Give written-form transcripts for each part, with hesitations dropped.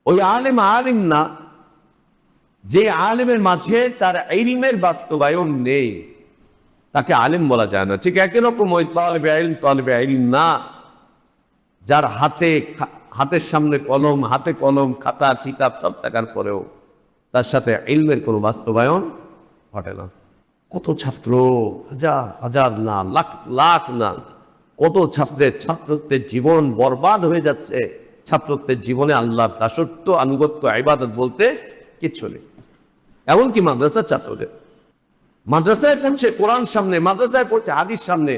ওই আলেম আলেম না, যে আলেমের মাঝে তার ইলমের বাস্তবায়ন নেই তাকে আলেম বলা যায় না। ঠিক একই রকম ওই তালেবে ইলম না, যার হাতের সামনে কলম, হাতে কলম, খাতা কিতাব সব থাকার পরেও তার সাথে ইলমের কোনো বাস্তবায়ন ঘটে না। কত ছাত্র, হাজার হাজার না, লাখ লাখ না, কত ছাত্রত্বের জীবন বরবাদ হয়ে যাচ্ছে। ছাত্রত্বের জীবনে আল্লাহর দাসত্ব, আনুগত্য, ইবাদত বলতে কিচ্ছু নেই। এমনকি মাদ্রাসার ছাত্রদের, মাদ্রাসায় পড়ছে কোরআন সামনে, মাদ্রাসায় পড়ছে হাদিস সামনে,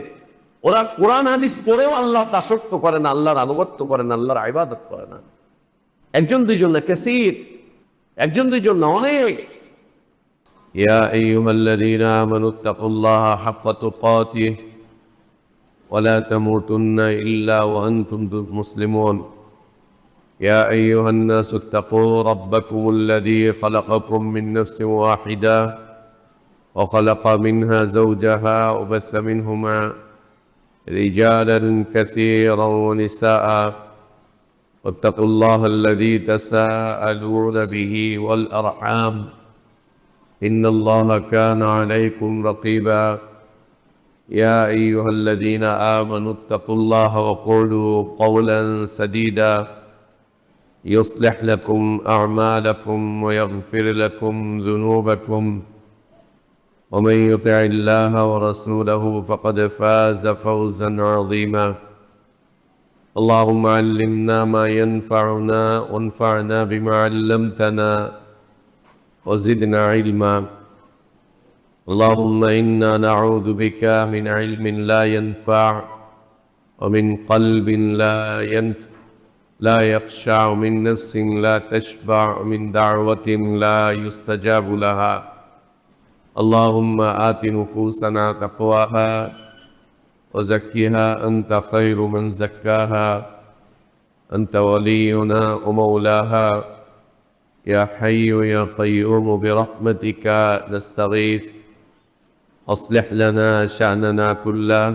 ওরা কোরআন হাদিস পড়েও আল্লাহর দাসত্ব করে না, আল্লাহর আনুগত্য করে না, আল্লাহর ইবাদত করে না। একজন দুইজন না, কাসীর, একজন দুইজন না, অনেক। ইয়া আইয়ুহাল্লাযীনা আমানু তাকুল্লাহা হাক্কা তুকাতিহি ওয়া লা তামুতুন্না ইল্লা ওয়া আনতুম মুসলিমুন। يا أيها الناس اتقوا ربكم الذي خلقكم من نفس واحدة وخلق منها زوجها وبث منهما رجالا كثيرا ونساء واتقوا الله الذي تساءلون به والأرحام إن الله كان عليكم رقيبا. يا أيها الذين آمنوا اتقوا الله وقولوا قولا سديدا يصلح لكم أعمالكم ويغفر لكم ذنوبكم ومن يطع الله ورسوله فقد فاز فوزا عظيما. اللهم علمنا ما ينفعنا وانفعنا بما علمتنا وزدنا علما. اللهم إنا نعوذ بك من علم لا ينفع ومن قلب لا يخشع من نفس لا تشبع من دعوة لا يستجاب لها. اللهم آت نفوسنا تقواها وزكها أنت خير من زكاها أنت ولينا ومولاها. يا حي يا قيوم برحمتك نستغيث أصلح لنا شأننا كله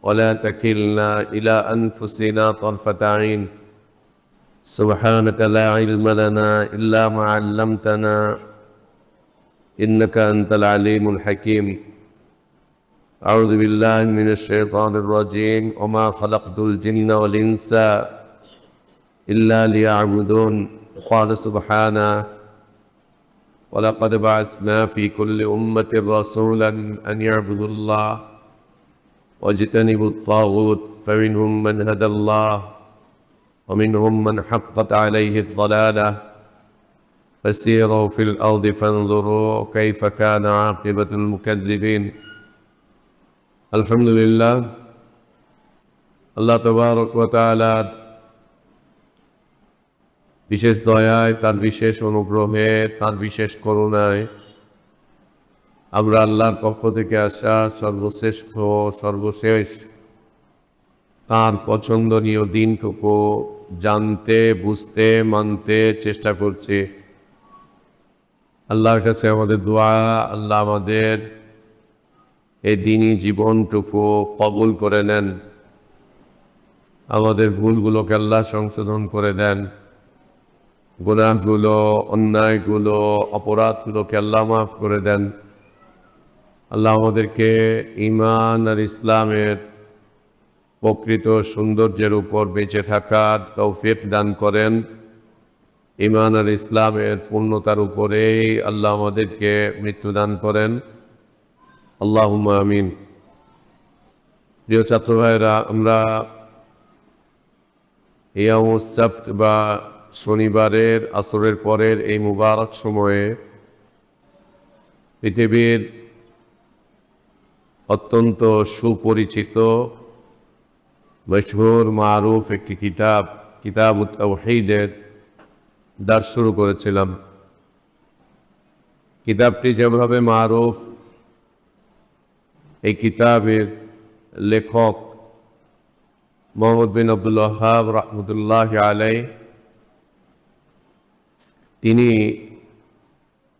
ولا تكلنا إلى أنفسنا طرفة عين. سبحانك لا علم لنا إلا ما علمتنا إنك أنت العليم الحكيم. أعوذ بالله من الشيطان الرجيم. وما خلقت الجن والإنس إلا ليعبدون. قال سبحانه ولقد بعثنا في كل أمة رسولا أن يعبدوا الله واجتنبوا الطاغوت فمنهم من هدى الله ومنهم من حقت عليه الضلالة فسيروا في الأرض فانظروا كيف كان عاقبة المكذبين. الحمد لله. আল্লাহ তাবারক ওয়া তাআলা বিশেষ দয়ায়, তার বিশেষ অনুগ্রহে, তার বিশেষ করুণায় আমরা আল্লাহর পক্ষ থেকে আসা সর্বশ্রেষ্ঠ, সর্বশেষ তার পছন্দনীয় দিনটুকু জানতে, বুঝতে, মানতে চেষ্টা করছি। আল্লাহর কাছে আমাদের দোয়া, আল্লাহ আমাদের এই দিনই জীবনটুকু কবুল করে নেন, আমাদের ভুলগুলোকে আল্লাহ সংশোধন করে দেন, গুনাহগুলো, অন্যায়গুলো, অপরাধগুলোকে আল্লাহ মাফ করে দেন। আল্লাহ আমাদেরকে ঈমান আর ইসলামের প্রকৃত সৌন্দর্যের উপর বেঁচে থাকার তৌফিক দান করেন। ঈমান আর ইসলামের পূর্ণতার উপরেই আল্লাহ আমাদেরকে মৃত্যু দান করেন। আল্লাহুম্মা আমিন। প্রিয় ছাত্র ভাইরা, আমরা ইয়াউমুস সাbt বা শনিবারের আসরের পরের এই মুবারক সময়ে পৃথিবীর অত্যন্ত সুপরিচিত, মশহুর, মারুফ একটি কিতাব, কিতাবুত তাওহীদের দার্স শুরু করেছিলাম। কিতাবটি যেভাবে মারুফ, এই কিতাবের লেখক মুহাম্মদ বিন আব্দুল ওয়াহ্হাব রাহমাতুল্লাহি আলাইহি, তিনি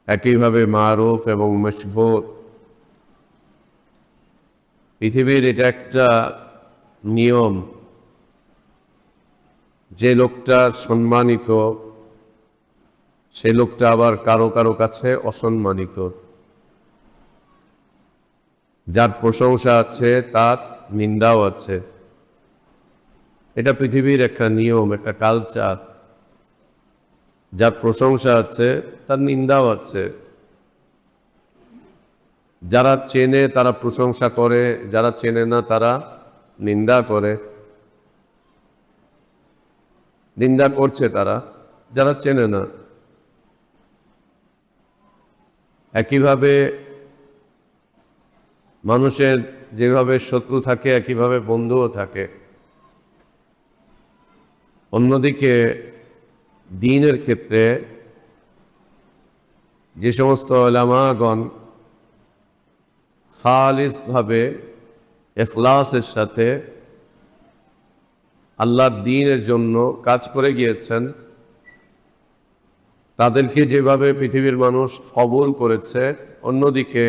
একইভাবে মারুফ এবং মশহুর। পৃথিবীর এটা একটা নিয়ম যে লোকটা সম্মানিত সে লোকটা আবার কারো কারো কাছে অসম্মানিত। যার প্রশংসা আছে তার নিন্দাও আছে। এটা পৃথিবীর একটা নিয়ম, একটা কালচার। যার প্রশংসা আছে তার নিন্দাও আছে। যারা চেনে তারা প্রশংসা করে, যারা চেনে না তারা নিন্দা করে। নিন্দা করছে তারা, যারা চেনে না। একইভাবে মানুষের যেভাবে শত্রু থাকে একইভাবে বন্ধুও থাকে। অন্যদিকে দ্বীনের ক্ষেত্রে যে সমস্ত উলামাগণ খালিসভাবে ইখলাসের সাথে আল্লাহর দ্বীনের জন্য কাজ করে গিয়েছেন, তাদেরকে যেভাবে পৃথিবীর মানুষ কবুল করেছে, অন্যদিকে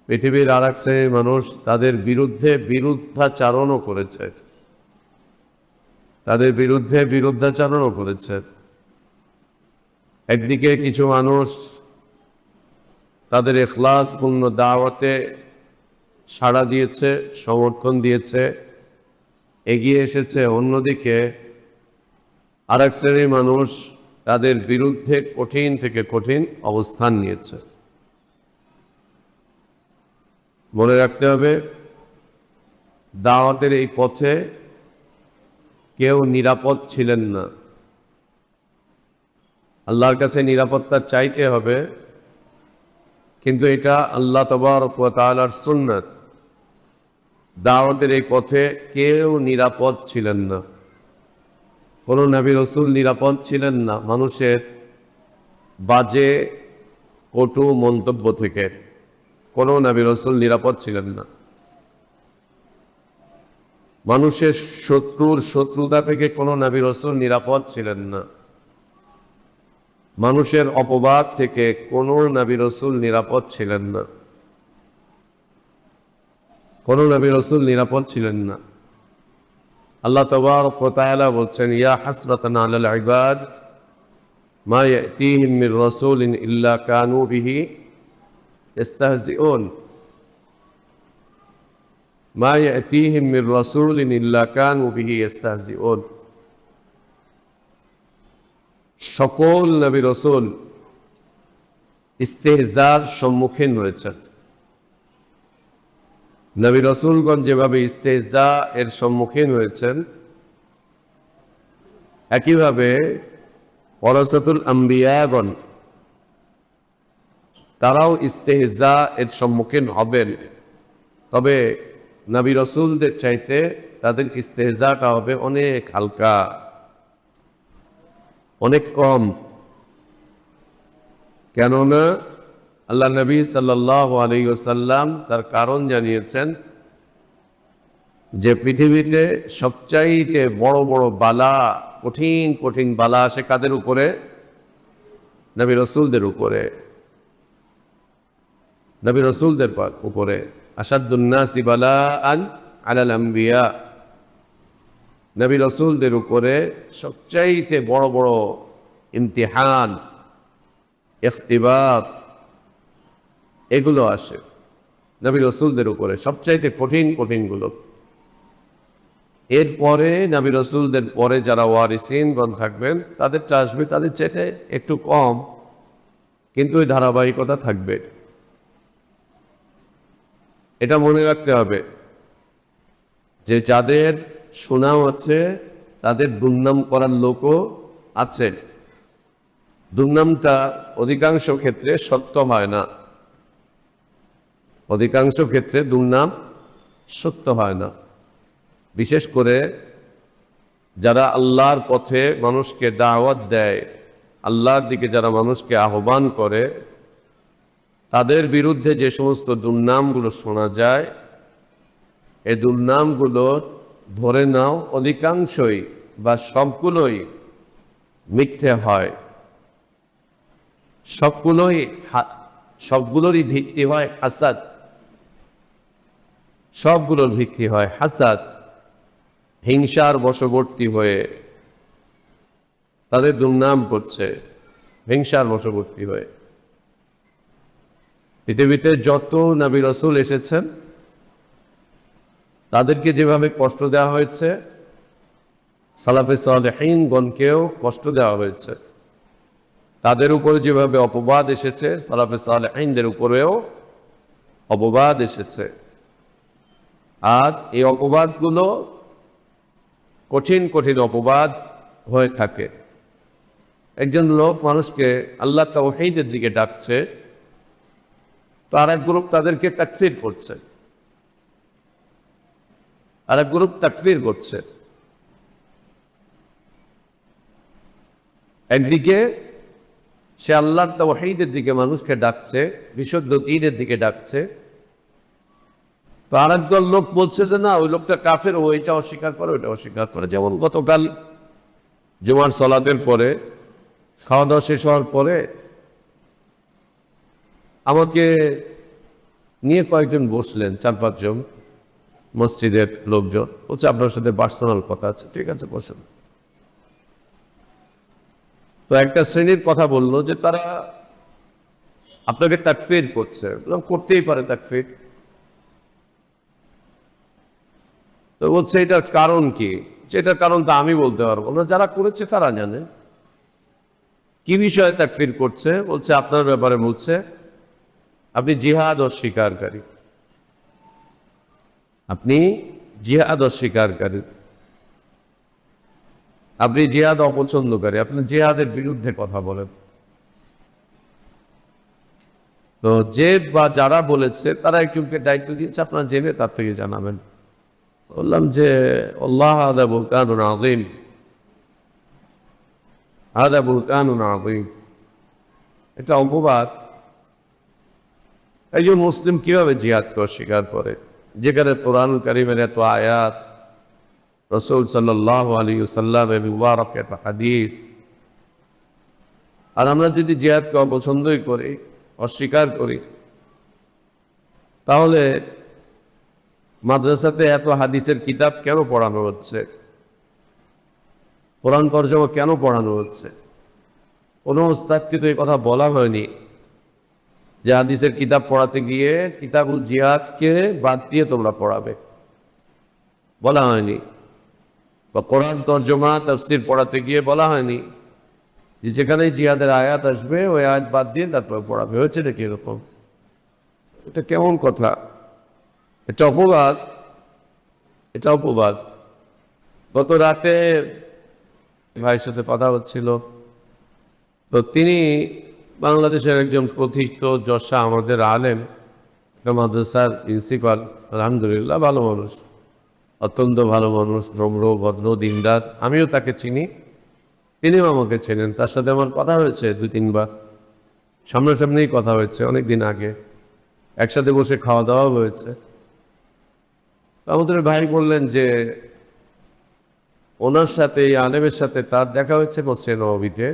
পৃথিবীর আর এক শ্রেণীর মানুষ তাদের বিরুদ্ধে বিরুদ্ধাচারণও করেছে, তাদের বিরুদ্ধে বিরুদ্ধাচারণও করেছে। একদিকে কিছু মানুষ তাদের ইখলাসপূর্ণ দাওয়াতে সাড়া দিয়েছে, সমর্থন দিয়েছে, এগিয়ে এসেছে। অন্যদিকে আর এক শ্রেণীর মানুষ তাদের বিরুদ্ধে কঠিন থেকে কঠিন অবস্থান নিয়েছে। মনে রাখতে হবে, দাওয়াতের এই পথে কেউ নিরাপদ ছিলেন না। আল্লাহর কাছে নিরাপত্তা চাইতে হবে, কিন্তু এটা আল্লাহ তাবারক ওয়া তাআলার সুন্নাত। দাওয়াতের এই পথে কেউ নিরাপদ ছিলেন না। কোনো নবী রাসূল নিরাপদ ছিলেন না মানুষের বাজে কটু মন্তব্য থেকে। কোনো নবী রাসূল নিরাপদ ছিলেন না। মানুষের শত্রুর শত্রুতা থেকে কোনো নবী রাসূল নিরাপদ ছিলেন না। মানুষের অপবাদ থেকে কোনো নবী রাসূল নিরাপদ ছিলেন না। কোনো নবী রাসূল নিরাপদ ছিলেন না। আল্লাহ তাবারক ওয়া তাআলা বলছেন, ইয়া হাসরাতান আলাল ইবাদ মা ইয়াতিহিম মির রাসূলিন ইল্লা কানু বিহি ইস্তাহজিউন। মা ইয়াতিহিম মির রাসূলিন ইল্লা কানু বিহি ইস্তাহজিউন। সকল নবী রাসূল ইস্তেহজার সম্মুখীন হয়েছেন। নবী রাসূলগণ যেভাবে ইস্তেহজা এর সম্মুখীন হয়েছেন, একইভাবে ওয়ারাসাতুল আম্বিয়াগণ তারাও ইস্তেহজা এর সম্মুখীন হবেন। তবে নবী রাসূলদের চাইতে তাদের ইস্তেহজাটা হবে অনেক হালকা, অনেক কম। কেননা আল্লাহ নবী সাল্লাল্লাহু আলাইহি ওয়াসাল্লাম তার কারণ জানিয়েছেন যে পৃথিবীতে সবচাইতে বড় বড় বালা, কঠিন কঠিন বালা আসে কাদের উপরে? নবী রাসূলদের উপরে। নবী রাসূলদের উপরে। আশাদ্দুন নাসি বালাআন আলাল আম্বিয়া। নবী রাসূলদের উপরে সবচাইতে বড় বড় ইমতিহান, ইখতিবার এগুলো আসে নবী রাসূলদের উপরে, সবচাইতে কঠিন কঠিনগুলো। এরপরে নবী রাসূলদের পরে যারা ওয়ারিসিনগণ থাকবেন তাদেরটা আসবে তাদের চাইতে একটু কম, কিন্তু ওই ধারাবাহিকতা থাকবে। এটা মনে রাখতে হবে যে যাদের সুনাম আছে তাদের দুর্নাম করার লোকও আছে। দুর্নামটা অধিকাংশ ক্ষেত্রে সত্য হয় না। অধিকাংশ ক্ষেত্রে দুর্নাম সত্য হয় না। বিশেষ করে যারা আল্লাহর পথে মানুষকে দাওয়াত দেয়, আল্লাহর দিকে যারা মানুষকে আহ্বান করে, তাদের বিরুদ্ধে যে সমস্ত দুর্নামগুলো শোনা যায়, এই দুর্নামগুলো ধরে নাও অধিকাংশই বা সবগুলোই মিথ্যে হয়। সবগুলোরই ভিত্তি হয় হাসাদ। সবগুলোর ভিত্তি হয় হাসাদ। হিংসার বশবর্তী হয়ে তাদের দুর্নাম করছে, হিংসার বশবর্তী হয়ে। পৃথিবীতে যত নবী রাসূল এসেছেন তাদেরকে যেভাবে কষ্ট দেওয়া হয়েছে, সালাফে সালেহীনগণকেও কষ্ট দেওয়া হয়েছে। তাদের উপরে যেভাবে অপবাদ এসেছে, সালাফে সালেহীনদের উপরেও অপবাদ এসেছে। আর এই অপবাদগুলো কঠিন কঠিন অপবাদ হয়ে থাকে। একজন লোক মানুষকে আল্লাহ তাওহীদের দিকে ডাকছে, তো আর এক গ্রুপ তাদেরকে তাকফির করছে, আর এক গ্রুপ তাকফির করছে। একদিকে সে আল্লাহর তাওহীদের দিকে মানুষকে ডাকছে, বিশুদ্ধ দ্বীনের দিকে ডাকছে, তো আর একদল লোক বলছে যে না, ওই লোকটা কাফের, ও এটা অস্বীকার করে, ওটা অস্বীকার করে। যেমন গতকাল জুমার সালাতের পরে, খাওয়া দাওয়া শেষ হওয়ার পরে আমাকে নিয়ে কয়েকজন বসলেন, 4-5 জন মসজিদের লোকজন। বলছে আপনার সাথে পার্সোনাল কথা আছে। ঠিক আছে, বসেন। তো একটা শ্রেণীর কথা বললো যে তারা আপনাকে তাকফির করছে। করতেই পারে তাকফির। তো বলছে এটার কারণ কি? যেটার কারণ তা আমি বলতে পারবো না, যারা করেছে তারা জানে। কি বিষয়ে তাকফির করছে? বলছে আপনার ব্যাপারে বলছে আপনি জিহাদ অস্বীকারী, আপনি জিহাদ অস্বীকারী, আপনি জিহাদ অপছন্দকারী, আপনি জিহাদের বিরুদ্ধে কথা বলেন। তো যে বা যারা বলেছে তারা একজনকে দায়িত্ব দিয়েছে, আপনারা জেনে তার থেকে জানাবেন। বললাম যে আল্লাহ হাদা বুহতানুন আযীম, হাদা বুহতানুন আযীম, এটা অপবাদ। একজন মুসলিম কিভাবে জিহাদকে অস্বীকার করে, যেখানে কোরআনুল কারীমের এত আয়াত, রাসূল সাল্লাল্লাহু আলাইহি ওয়াসাল্লামের মুবারক এত হাদিস। আর আমরা যদি জিহাদকে অপছন্দই করি, অস্বীকার করি, তাহলে মাদ্রাসাতে এত হাদিসের কিতাব কেন পড়ানো হচ্ছে? কোরআন তরজমা কেন পড়ানো হচ্ছে? কোনো ওস্তাদকে তো এই কথা বলা হয়নি যে হাদিসের কিতাব পড়াতে গিয়ে কিতাবুল জিহাদকে বাদ দিয়ে তোমরা পড়াবে, বলা হয়নি। বা কোরআন তরজমা তাফসীর পড়াতে গিয়ে বলা হয়নি যে যেখানে জিহাদের আয়াত আসবে ওই আয়াত বাদ দিয়ে তারপর পড়াবে। হয়েছে নাকি এরকম? এটা কেমন কথা? এটা অপবাদ, এটা অপবাদ। গত রাতে ভাইয়ের সাথে কথা হচ্ছিল, তো তিনি বাংলাদেশের একজন প্রতিষ্ঠিত যশা আমাদের আলেম, মাদ্রাসার প্রিন্সিপাল। আলহামদুলিল্লাহ ভালো মানুষ, অত্যন্ত ভালো মানুষ, নম্র ভদ্র দিনদার। আমিও তাকে চিনি, তিনিও আমাকে চেনেন। তার সাথে আমার কথা হয়েছে 2-3 বার, সামনাসামনিই কথা হয়েছে, অনেক দিন আগে একসাথে বসে খাওয়া দাওয়া হয়েছে। আমাদের ভাই বললেন যে ওনার সাথে, এই আলেমের সাথে তার দেখা হয়েছে মসজিদে নববীতে,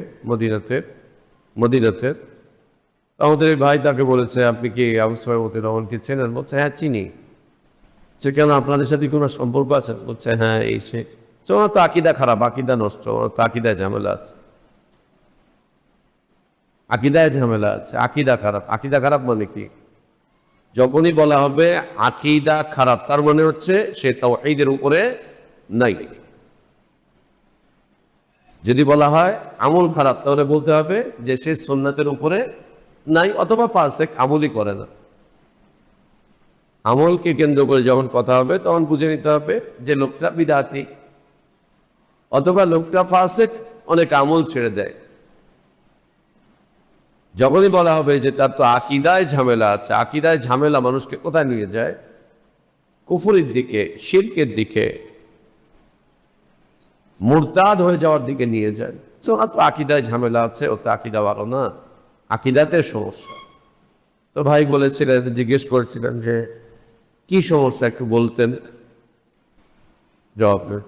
মদিনাতে। আমাদের এই ভাই তাকে বলেছে আপনি কি আবু সুফিয়ান মতি রহমানকে চেনেন? বলছে হ্যাঁ চিনি। সে কেন, আপনাদের সাথে কোনো সম্পর্ক আছে? বলছে হ্যাঁ এই সে। ওনার তো আকিদা খারাপ, আকিদা নষ্ট, ওনার তো আকিদায় ঝামেলা আছে, আকিদায় ঝামেলা আছে, আকিদা খারাপ। আকিদা খারাপ মানে কি? যখনই বলা হবে আকিদা খারাপ, তার মানে হচ্ছে সে তাওহীদের উপরে নাই। যদি বলা হয় আমল খারাপ, তাহলে বলতে হবে যে সে সুন্নাতের উপরে নাই, অথবা ফাসিক, আমলই করে না। আমলকে কেন্দ্র করে যখন কথা হবে তখন বুঝে নিতে হবে যে লোকটা বিদআতি, অথবা লোকটা ফাসিক, অনেক আমল ছেড়ে দেয়। যখনই বলা হবে যে তার তো আকিদায় ঝামেলা আছে, আকিদায় ঝামেলা মানুষকে কোথায় নিয়ে যায়? কুফরের দিকে, শিরকের দিকে, মুরতাদ হয়ে যাওয়ার দিকে নিয়ে যায়। ওনার তো আকিদায় ঝামেলা আছে, ও তো আকিদা ভালো না, আকিদাতে সমস্যা। তো ভাই বলেছিলেন, জিজ্ঞেস করেছিলেন যে কি সমস্যা একটু বলতেন। জবাব নেই।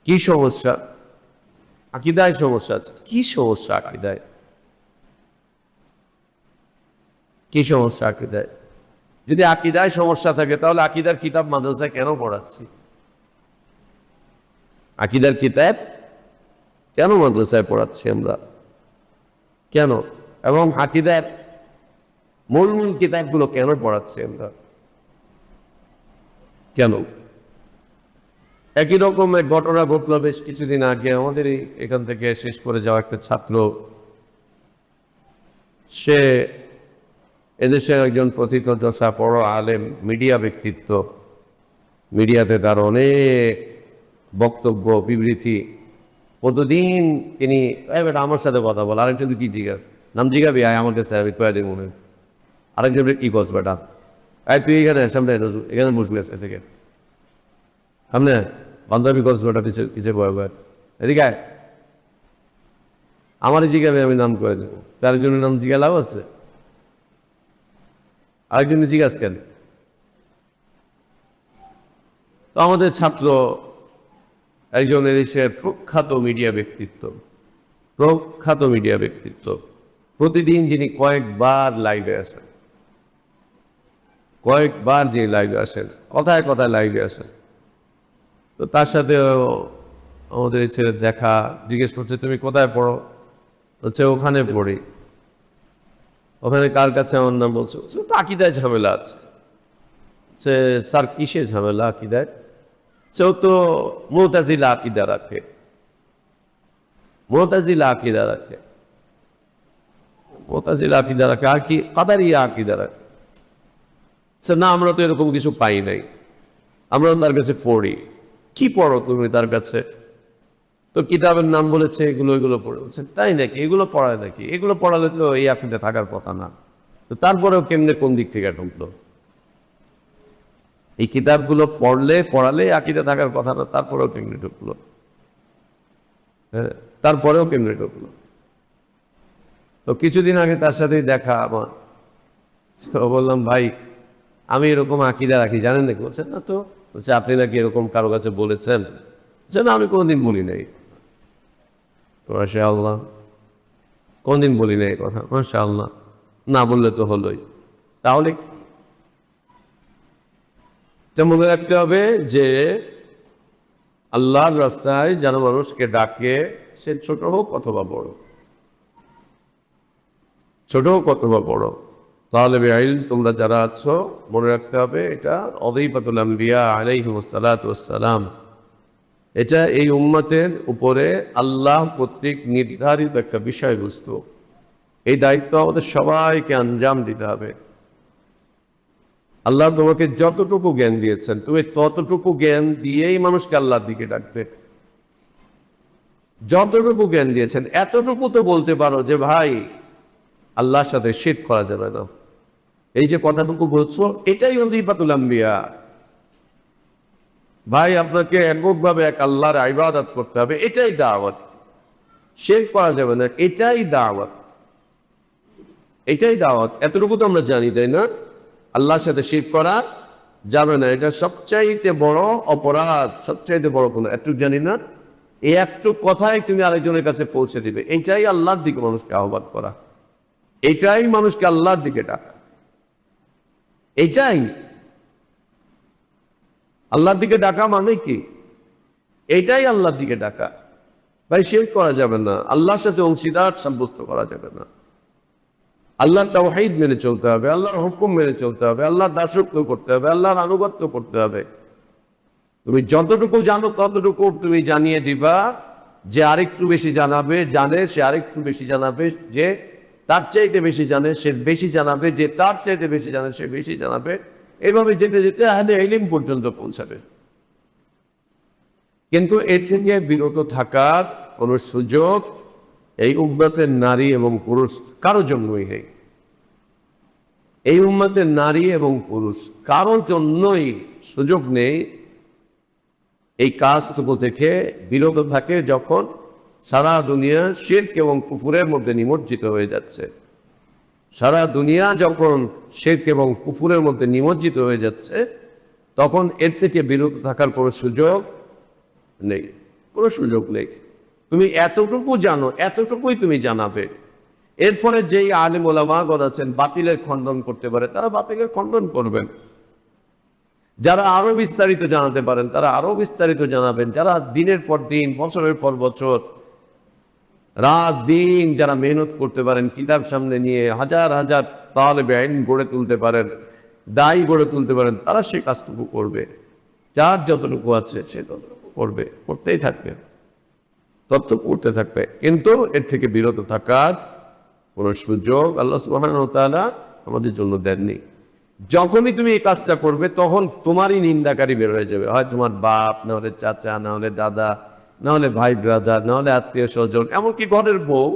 কি সমস্যা? আকিদায় সমস্যা আছে। কি সমস্যা আকিদায়? কি সমস্যা আকিদায়? যদি আকীদায় সমস্যা থাকে তাহলে আকীদার কিতাব মাদ্রাসায় কেন পড়াচ্ছি? আকীদার কিতাব কেন মাদ্রাসায় পড়াচ্ছি আমরা? কেন? এবং আকীদার মূল মূল কিতাবগুলো কেন পড়াচ্ছি আমরা? কেন? একই রকম এক ঘটনা ঘটল বেশ কিছুদিন আগে। আমাদের এখান থেকে শেষ করে যাওয়া একটা ছাত্র, সে এদেশের একজন প্রথিতযশা বড় আলেম, মিডিয়া ব্যক্তিত্ব। মিডিয়াতে তার অনেক বক্তব্য, বিবৃতি। প্রতিদিন তিনি আমার সাথে কথা বল, আরেকজন কি জিজ্ঞাসা, নাম জিজ্ঞাবি আয় আমার কাছে, আমি কয়েকদিন মনে আরেকজন কি করছ বেটা, আয় তুই এখানে সামনে এখানে বসবি আজকে থেকে, সামনে বান্ধবী করছ বেটা, পিছিয়ে পিছিয়ে বয় বয় এদিকে আয়, আমারই জিজ্ঞাবে, আমি নাম করে দেবো। আরেকজনের নাম জিজ্ঞা লাভ আছে? আরেকজন জিজ্ঞাস কেন? তো আমাদের ছাত্র একজন এদেশের প্রখ্যাত মিডিয়া ব্যক্তিত্ব, প্রতিদিন যিনি কয়েকবার লাইভে আসেন, কয়েকবার যে লাইভে আসেন, কথায় কথায় লাইভে আসেন। তো তার সাথে আমাদের এই ছেলে দেখা, জিজ্ঞেস করছে তুমি কোথায় পড়ো? বলছে ওখানে পড়ি। ওখানে কার কাছে? আমার নাম বলছে। তো আকীদায় ঝামেলা আছে। সে স্যার কিসে ঝামেলা আকীদায়? সেও তো মুতাজিলা আকীদা রাখে, মুতাজিলা আকীদা রাখে, মুতাজিলা আকীদা রাখে, আর কি কাদারিয়া আকীদা রাখে। না আমরা তো এরকম কিছু পাই নাই, আমরা তার কাছে পড়ি। কি পড়ো তুমি তার কাছে? তো কিতাবের নাম বলেছে, এগুলো এগুলো পড়ে। বলছে তাই নাকি? এগুলো পড়ায় নাকি? এগুলো পড়ালে তো এই আকীদা থাকার কথা না। তো তারপরেও কেমনে কোন দিক থেকে ঢুকলো? এই কিতাবগুলো পড়ালে আকীদা থাকার কথা না, তারপরেও কেমনে ঢুকলো? হ্যাঁ, তারপরেও কেমনে ঢুকলো? তো কিছুদিন আগে তার সাথেই দেখা আমার। তো বললাম ভাই আমি এরকম আকীদা রাখি, জানেন নাকি? বলছে না তো। বলছে আপনি নাকি এরকম কারো কাছে বলেছেন? বলছে না আমি কোনোদিন বলি নাই। মাশাআল্লাহ, কোনদিন বলি নাই এই কথা। মাশাআল্লাহ, না বললে তো হলোই। তাহলে মনে রাখতে হবে যে আল্লাহর রাস্তায় যারা মানুষকে ডাকে, সে ছোট হোক অথবা বড়, ছোট হোক অথবা বড়, তাহলে ইলম তোমরা যারা আছো মনে রাখতে হবে এটা ওয়াজিফাতুল আম্বিয়া আলাইহিমুস সালাতু ওয়াস সালাম। এটা এই উম্মতের উপরে আল্লাহ কর্তৃক নির্ধারিত একটা বিষয়বস্তু। এই দায়িত্ব আমাদের সবাইকে আঞ্জাম দিতে হবে। আল্লাহ তোমাকে যতটুকু জ্ঞান দিয়েছেন, তুমি ততটুকু জ্ঞান দিয়েই মানুষকে আল্লাহর দিকে ডাকবে। যতটুকু জ্ঞান দিয়েছেন এতটুকু তো বলতে পারো যে ভাই আল্লাহর সাথে শিরক করা যাবে না। এই যে কথাটুকু বলছো, এটাই ওয়াজিফাতুল আম্বিয়া। ভাই আপনাকে এককভাবে এক আল্লাহর ইবাদত করতে হবে, এটাই দাওয়াত। শিরক করা যাবে না, এটাই দাওয়াত, এটাই দাওয়াত। এতটুকু তো আমরা জানি, তাই না? আল্লাহর সাথে শিরক করা যাবে না, এটা সবচাইতে বড় অপরাধ, সবচাইতে বড় কোনো। এতটুকু জানি না, এই একটু কথাই তুমি আরেকজনের কাছে পৌঁছে দিবে। এইটাই আল্লাহর দিকে মানুষকে আহ্বান করা, এটাই মানুষকে আল্লাহর দিকে ডাকা, এইটাই আল্লাহর দিকে ডাকা। মানে কি? এইটাই আল্লাহর দিকে ডাকা। ভাই শিরক করা যাবে না, আল্লাহর সাথে অংশীদার সাব্যস্ত করা যাবে না। আল্লাহর তাওহীদ মেনে চলতে হবে, আল্লাহর হুকুম মেনে চলতে হবে, আল্লাহর দাসত্ব করতে হবে, আল্লাহর আনুগত্য করতে হবে। তুমি যতটুকু জানো ততটুকু তুমি জানিয়ে দিবা। যে আরেকটু বেশি জানে সে আরেকটু বেশি জানাবে, যে তার চাইতে বেশি জানে সে বেশি জানাবে, যে তার চাইতে বেশি জানে সে বেশি জানাবে। এভাবে যেতে যেতে আহলে ইলম পর্যন্ত পৌঁছাবে। কিন্তু এর থেকে বিরত থাকার কোনো সুযোগ এই উম্মতের নারী এবং পুরুষ কারো জন্যই নেই। এই উম্মতের নারী এবং পুরুষ কারো জন্যই সুযোগ নেই এই কাজটুকু থেকে বিরত থাকে, যখন সারা দুনিয়া শিরক এবং কুফুরের মধ্যে নিমজ্জিত হয়ে যাচ্ছে। সারা দুনিয়া যখন শিরক এবং কুফুরের মধ্যে নিমজ্জিত হয়ে যাচ্ছে, তখন এর থেকে বিরত থাকার কোনো সুযোগ নেই, কোনো সুযোগ নেই। তুমি এতটুকু জানো, এতটুকুই তুমি জানাবে, এরপরে যেই আলেম ওলামাগণ আছেন বাতিলের খণ্ডন করতে পারে তারা বাতিলের খণ্ডন করবেন, যারা আরো বিস্তারিত জানাতে পারেন তারা আরো বিস্তারিত জানাবেন, যারা দিনের পর দিন বছরের পর বছর রাত দিন যারা মেহনত করতে পারেন কিতাব সামনে নিয়ে হাজার হাজার তালেবে ইলম গড়ে তুলতে পারেন, দায়ী গড়ে তুলতে পারেন, তারা সেই কাজটুকু করবে। যার যতটুকু আছে সে ততটুকু করবে, করতেই থাকবে, তত করতে থাকবে, কিন্তু এর থেকে বিরত থাকার কোনো সুযোগ আল্লাহ সুবহানাহু ওয়া তাআলা আমাদের জন্য দেননি। যখনই তুমি এই কাজটা করবে তখন তোমারই নিন্দাকারী বের হয়ে যাবে, হয় তোমার বাপ, না হলে চাচা, না হলে দাদা, না হলে ভাই ব্রাদার, না হলে আত্মীয় স্বজন, এমনকি ঘরের বউ,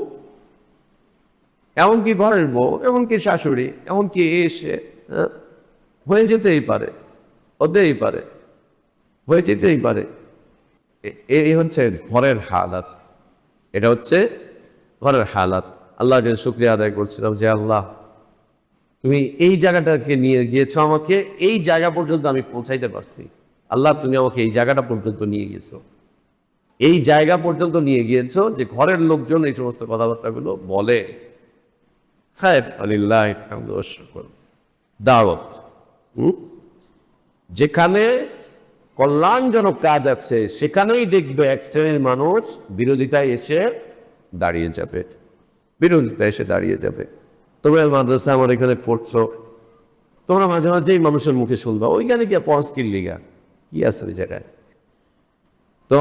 এমনকি শাশুড়ি, এমনকি এসে হয়ে যেতেই পারে, হতেই পারে, হয়ে যেতেই পারে। এই হচ্ছে ঘরের হালাত, এটা হচ্ছে ঘরের হালাত। আল্লাহর জন্য শুকরিয়া আদায় করছিলাম যে আল্লাহ তুমি এই জায়গাটাকে নিয়ে গিয়েছো, আমাকে এই জায়গা পর্যন্ত আমি পৌঁছাইতে পারছি। আল্লাহ তুমি আমাকে এই জায়গাটা পর্যন্ত নিয়ে গিয়েছো, এই জায়গা পর্যন্ত নিয়ে গিয়েছো যে ঘরের লোকজন এই সমস্ত কথাবার্তাগুলো বলে। দাওয়াত, যেখানে কল্যাণজনক কাজ আছে সেখানেই দেখবে এক শ্রেণীর মানুষ বিরোধিতায় এসে দাঁড়িয়ে যাবে। তোমরা মাদ্রাসা আমার এখানে পড়ছো, তোমরা মাঝে মাঝেই মানুষের মুখে শুনবা ওইখানে গিয়ে পড়স কিল্লিগা কি আছে ওই জায়গায়। তো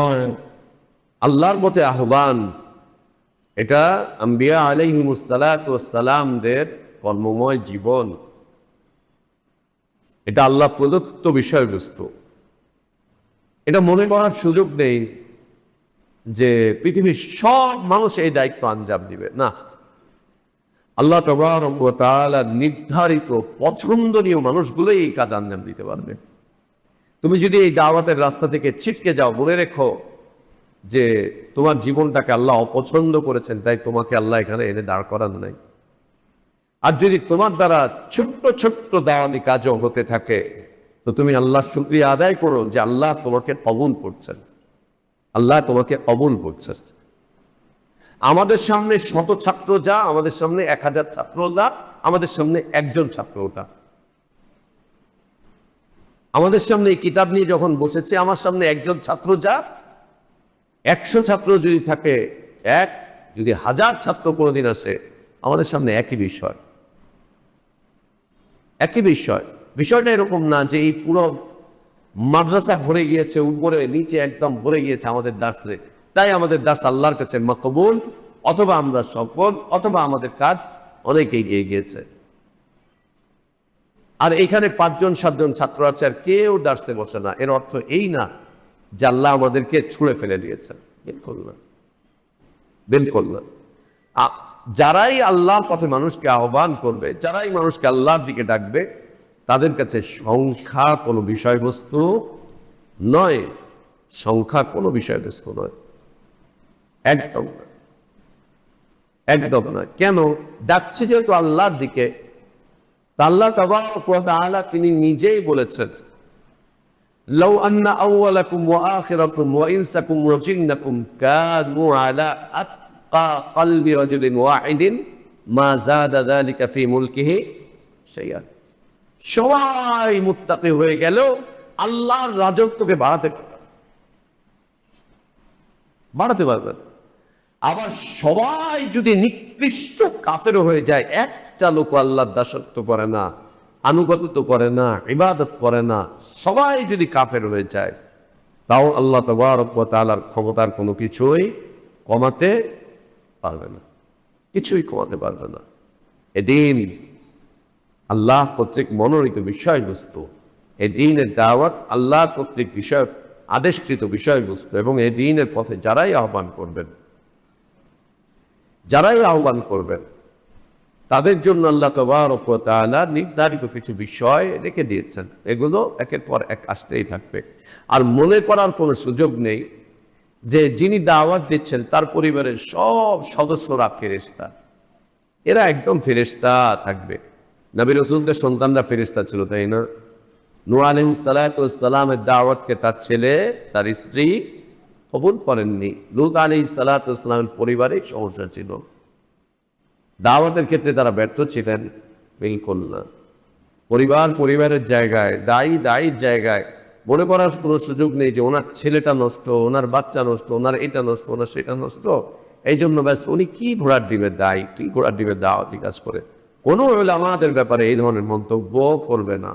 আল্লাহর মতে আহ্বান, এটা আম্বিয়া আলাইহিমুস সালাতু ওয়াস সালামদের কর্মময় জীবন, এটা আল্লাহ প্রদত্ত বিষয়বস্তু। এটা মনে করার সুযোগ নেই যে পৃথিবীর সব মানুষ এই দায়িত্ব আঞ্জাম দিবে, না। আল্লাহ তাবারক ওয়া তাআলা নির্ধারিত পছন্দনীয় মানুষগুলোই এই কাজ আঞ্জাম দিতে পারবে। তুমি যদি এই দাওয়াতের রাস্তা থেকে ছিটকে যাও, মনে রেখো যে তোমার জীবনটাকে আল্লাহ অপছন্দ করেছেন, তাই তোমাকে আল্লাহ এখানে এনে দাঁড় করানো নাই। আর যদি তোমার দ্বারা ছোট্ট ছোট্ট দাওয়াতি কাজও হতে থাকে তো তুমি আল্লাহর শুকরিয়া আদায় করো যে আল্লাহ তোমাকে কবুল করছেন, আল্লাহ তোমাকে কবুল করছেন। আমাদের সামনে 100 ছাত্র যা, আমাদের সামনে 1000 ছাত্র যা, আমাদের সামনে একজন ছাত্র ওটা। আমাদের সামনে এই কিতাব নিয়ে যখন বসেছে, আমার সামনে একজন ছাত্র যা, 100 ছাত্র যদি থাকে, যদি 1000 ছাত্র কোনোদিন আসে, আমাদের সামনে একই বিষয়। বিষয়টা এরকম না যে এই পুরো মাদ্রাসা ভরে গিয়েছে, উপরে নিচে একদম ভরে গিয়েছে আমাদের দার্সে, তাই আমাদের দার্স আল্লাহর কাছে মকবুল, অথবা আমরা সফল, অথবা আমাদের কাজ অনেক এগিয়ে গিয়েছে। আর এখানে 5 জন 7 জন ছাত্র আছে আর কেউ দার্সে বসে না, এর অর্থ এই না যে আল্লাহ আমাদেরকে ছুঁড়ে ফেলে দিয়েছেন। বিলকুল না। যারাই আল্লাহর পথে মানুষকে আহ্বান করবে, যারাই মানুষকে আল্লাহর দিকে ডাকবে, তাদের কাছে সংখ্যা কোনো বিষয়বস্তু নয়, সংখ্যা কোনো বিষয়বস্তু নয়, একদম নয়। কেন ডাকছে? যেহেতু আল্লাহর দিকে। আল্লাহ তাবারক ওয়া তাআলা তিনি নিজেই বলেছেন, লাউ আন্না আউওয়ালাকুম ওয়া আখিরাকুম ওয়া ইনসাকুম ওয়া জিন্নাকুম কানু আলা আতকা কলবি রাজুলিন ওয়াহিদিন মা যাদা যালিকা ফি মুলকিহি শাইআন। সবাই মুত্তাকি হয়ে গেল, আল্লাহর রাজত্বকে বাড়াতে পারবেন। আবার সবাই যদি নিকৃষ্ট কাফের হয়ে যায়, একটা লোক আল্লাহর দাসত্ব করে না, আনুগত্য করে না, ইবাদত করে না, সবাই যদি কাফের হয়ে যায়, তাও আল্লাহ তাবারক ওয়া তাআলার ক্ষমতার কোনো কিছুই কমাতে পারবে না, কিছুই কমাতে পারবে না। এদিন আল্লাহ কর্তৃক মনোনীত বিষয়বস্তু, এই দিনের দাওয়াত আল্লাহ কর্তৃক আদেশকৃত বিষয়বস্তু, এবং এই দিনের পথে যারাই আহ্বান করবেন তাদের জন্য আল্লাহ তাবারক ওয়া তাআলা নির্ধারিত কিছু বিষয় রেখে দিয়েছেন। এগুলো একের পর এক আসতেই থাকবে। আর মনে করার কোনো সুযোগ নেই যে যিনি দাওয়াত দিচ্ছেন তার পরিবারের সব সদস্যরা ফেরেশতা, এরা একদম ফেরেশতা থাকবে। নবী রাসূলদের সন্তানরা ফেরেশতা ছিল, তাই না? নূহ আলাইহিস সালামের দাওয়াতকে তার ছেলে, তার স্ত্রী কবুল করেননি। লূত আলাইহিস সালামের পরিবারে সমস্যা ছিল। দাওয়াতের ক্ষেত্রে তারা ব্যর্থ ছিলেন? বিলকুল না। পরিবারের জায়গায়, দায়ীর জায়গায় মনে করার কোনো সুযোগ নেই যে ওনার ছেলেটা নষ্ট, ওনার বাচ্চা নষ্ট, ওনার এটা নষ্ট, ওনার সেটা নষ্ট, এই জন্য ব্যাস উনি কি ঘোড়ার ডিমের দায়ী, কি ঘোড়ার ডিমের দাওয়াতি কাজ করে। কোনো ওলামাদের ব্যাপারে এই ধরনের মন্তব্য করবে না,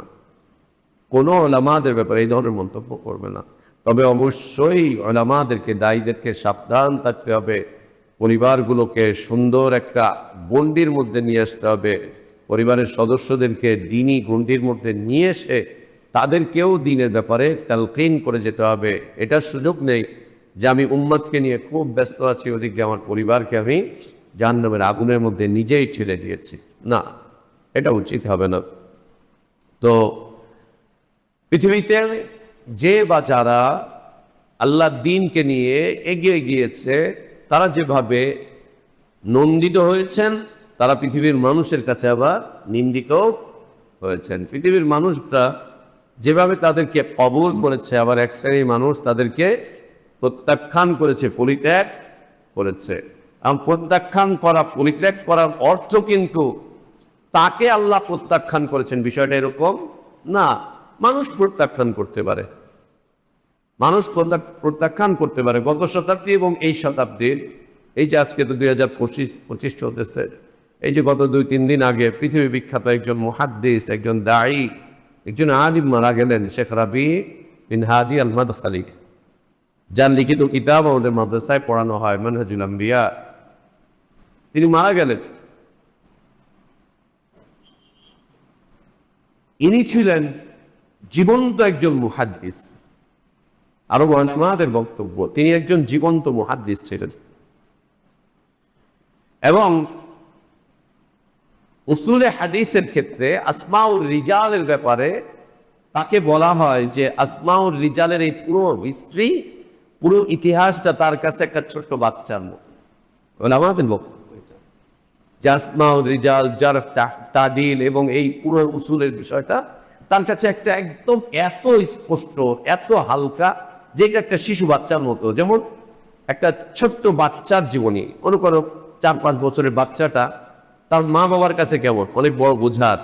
কোনো ওলামাদের ব্যাপারে এই ধরনের মন্তব্য করবে না। তবে অবশ্যই ওলামাদেরকে, দায়ীদেরকে সাবধান থাকতে হবে, পরিবারগুলোকে সুন্দর একটা গণ্ডির মধ্যে নিয়ে আসতে হবে, পরিবারের সদস্যদেরকে দিনী গণ্ডির মধ্যে নিয়ে এসে তাদেরকেও দিনের ব্যাপারে তালকিন করে যেতে হবে। এটার সুযোগ নেই যে আমি উম্মতকে নিয়ে খুব ব্যস্ত আছি, ওদিকে আমার পরিবারকে আমি জাহান্নামের আগুনের মধ্যে নিজেই ঠেলে দিয়েছি। না, এটা উচিত হবে না। তো পৃথিবীতে যে বা যারা আল্লাহর দ্বীনকে নিয়ে এগিয়ে গিয়েছে, তারা যেভাবে নন্দিত হয়েছেন, তারা পৃথিবীর মানুষের কাছে আবার নিন্দিত হয়েছেন। পৃথিবীর মানুষরা যেভাবে তাদেরকে কবুল করেছে, আবার এক শ্রেণীর মানুষ তাদেরকে প্রত্যাখ্যান করেছে, পরিত্যাগ করেছে। এবং প্রত্যাখ্যান করা, পরিত্যাগ করার অর্থ কিন্তু তাকে আল্লাহ প্রত্যাখ্যান করেছেন বিষয়টা এরকম না। মানুষ প্রত্যাখ্যান করতে পারে, মানুষ প্রত্যাখ্যান করতে পারে। গত শতাব্দী এবং এই শতাব্দীর, এই যে আজকে তো 2025 চলতেছে, এই যে গত 2-3 দিন আগে পৃথিবী বিখ্যাত একজন মুহাদ্দিস, একজন দায়ী, একজন আলিম মারা গেলেন, শেখ রাবি বিন হাদি আল মাদখালি, যার লিখিত কিতাব আমাদের মাদ্রাসায় পড়ানো হয়, মানহাজুল আম্বিয়া। তিনি মারা গেলেন। ইনি ছিলেন জীবন্ত একজন মুহাদ্দিস। আরো ওলামাদের বক্তব্য, তিনি একজন জীবন্ত মুহাদ্দিস ছিলেন। এবং উসুলে হাদিসের ক্ষেত্রে আসমাউর রিজালের ব্যাপারে তাকে বলা হয় যে আসমাউর রিজালের এই পুরো হিস্ট্রি, পুরো ইতিহাসটা তার কাছে একটা ছোট্ট বাচ্চার মতো। ওলামাদের বক্তব্য যে আসমাউর রিজাল, জারহ, তাদিল এবং এই পুরো উসুলের বিষয়টা তার কাছে একটা একদম এত স্পষ্ট, এত হালকা, যে এটা একটা শিশু বাচ্চার মতো। যেমন একটা ছোট্ট বাচ্চার জীবনী, মনে করো 4-5 বছরের বাচ্চাটা তার মা বাবার কাছে কেমন, অনেক বড় বোঝার,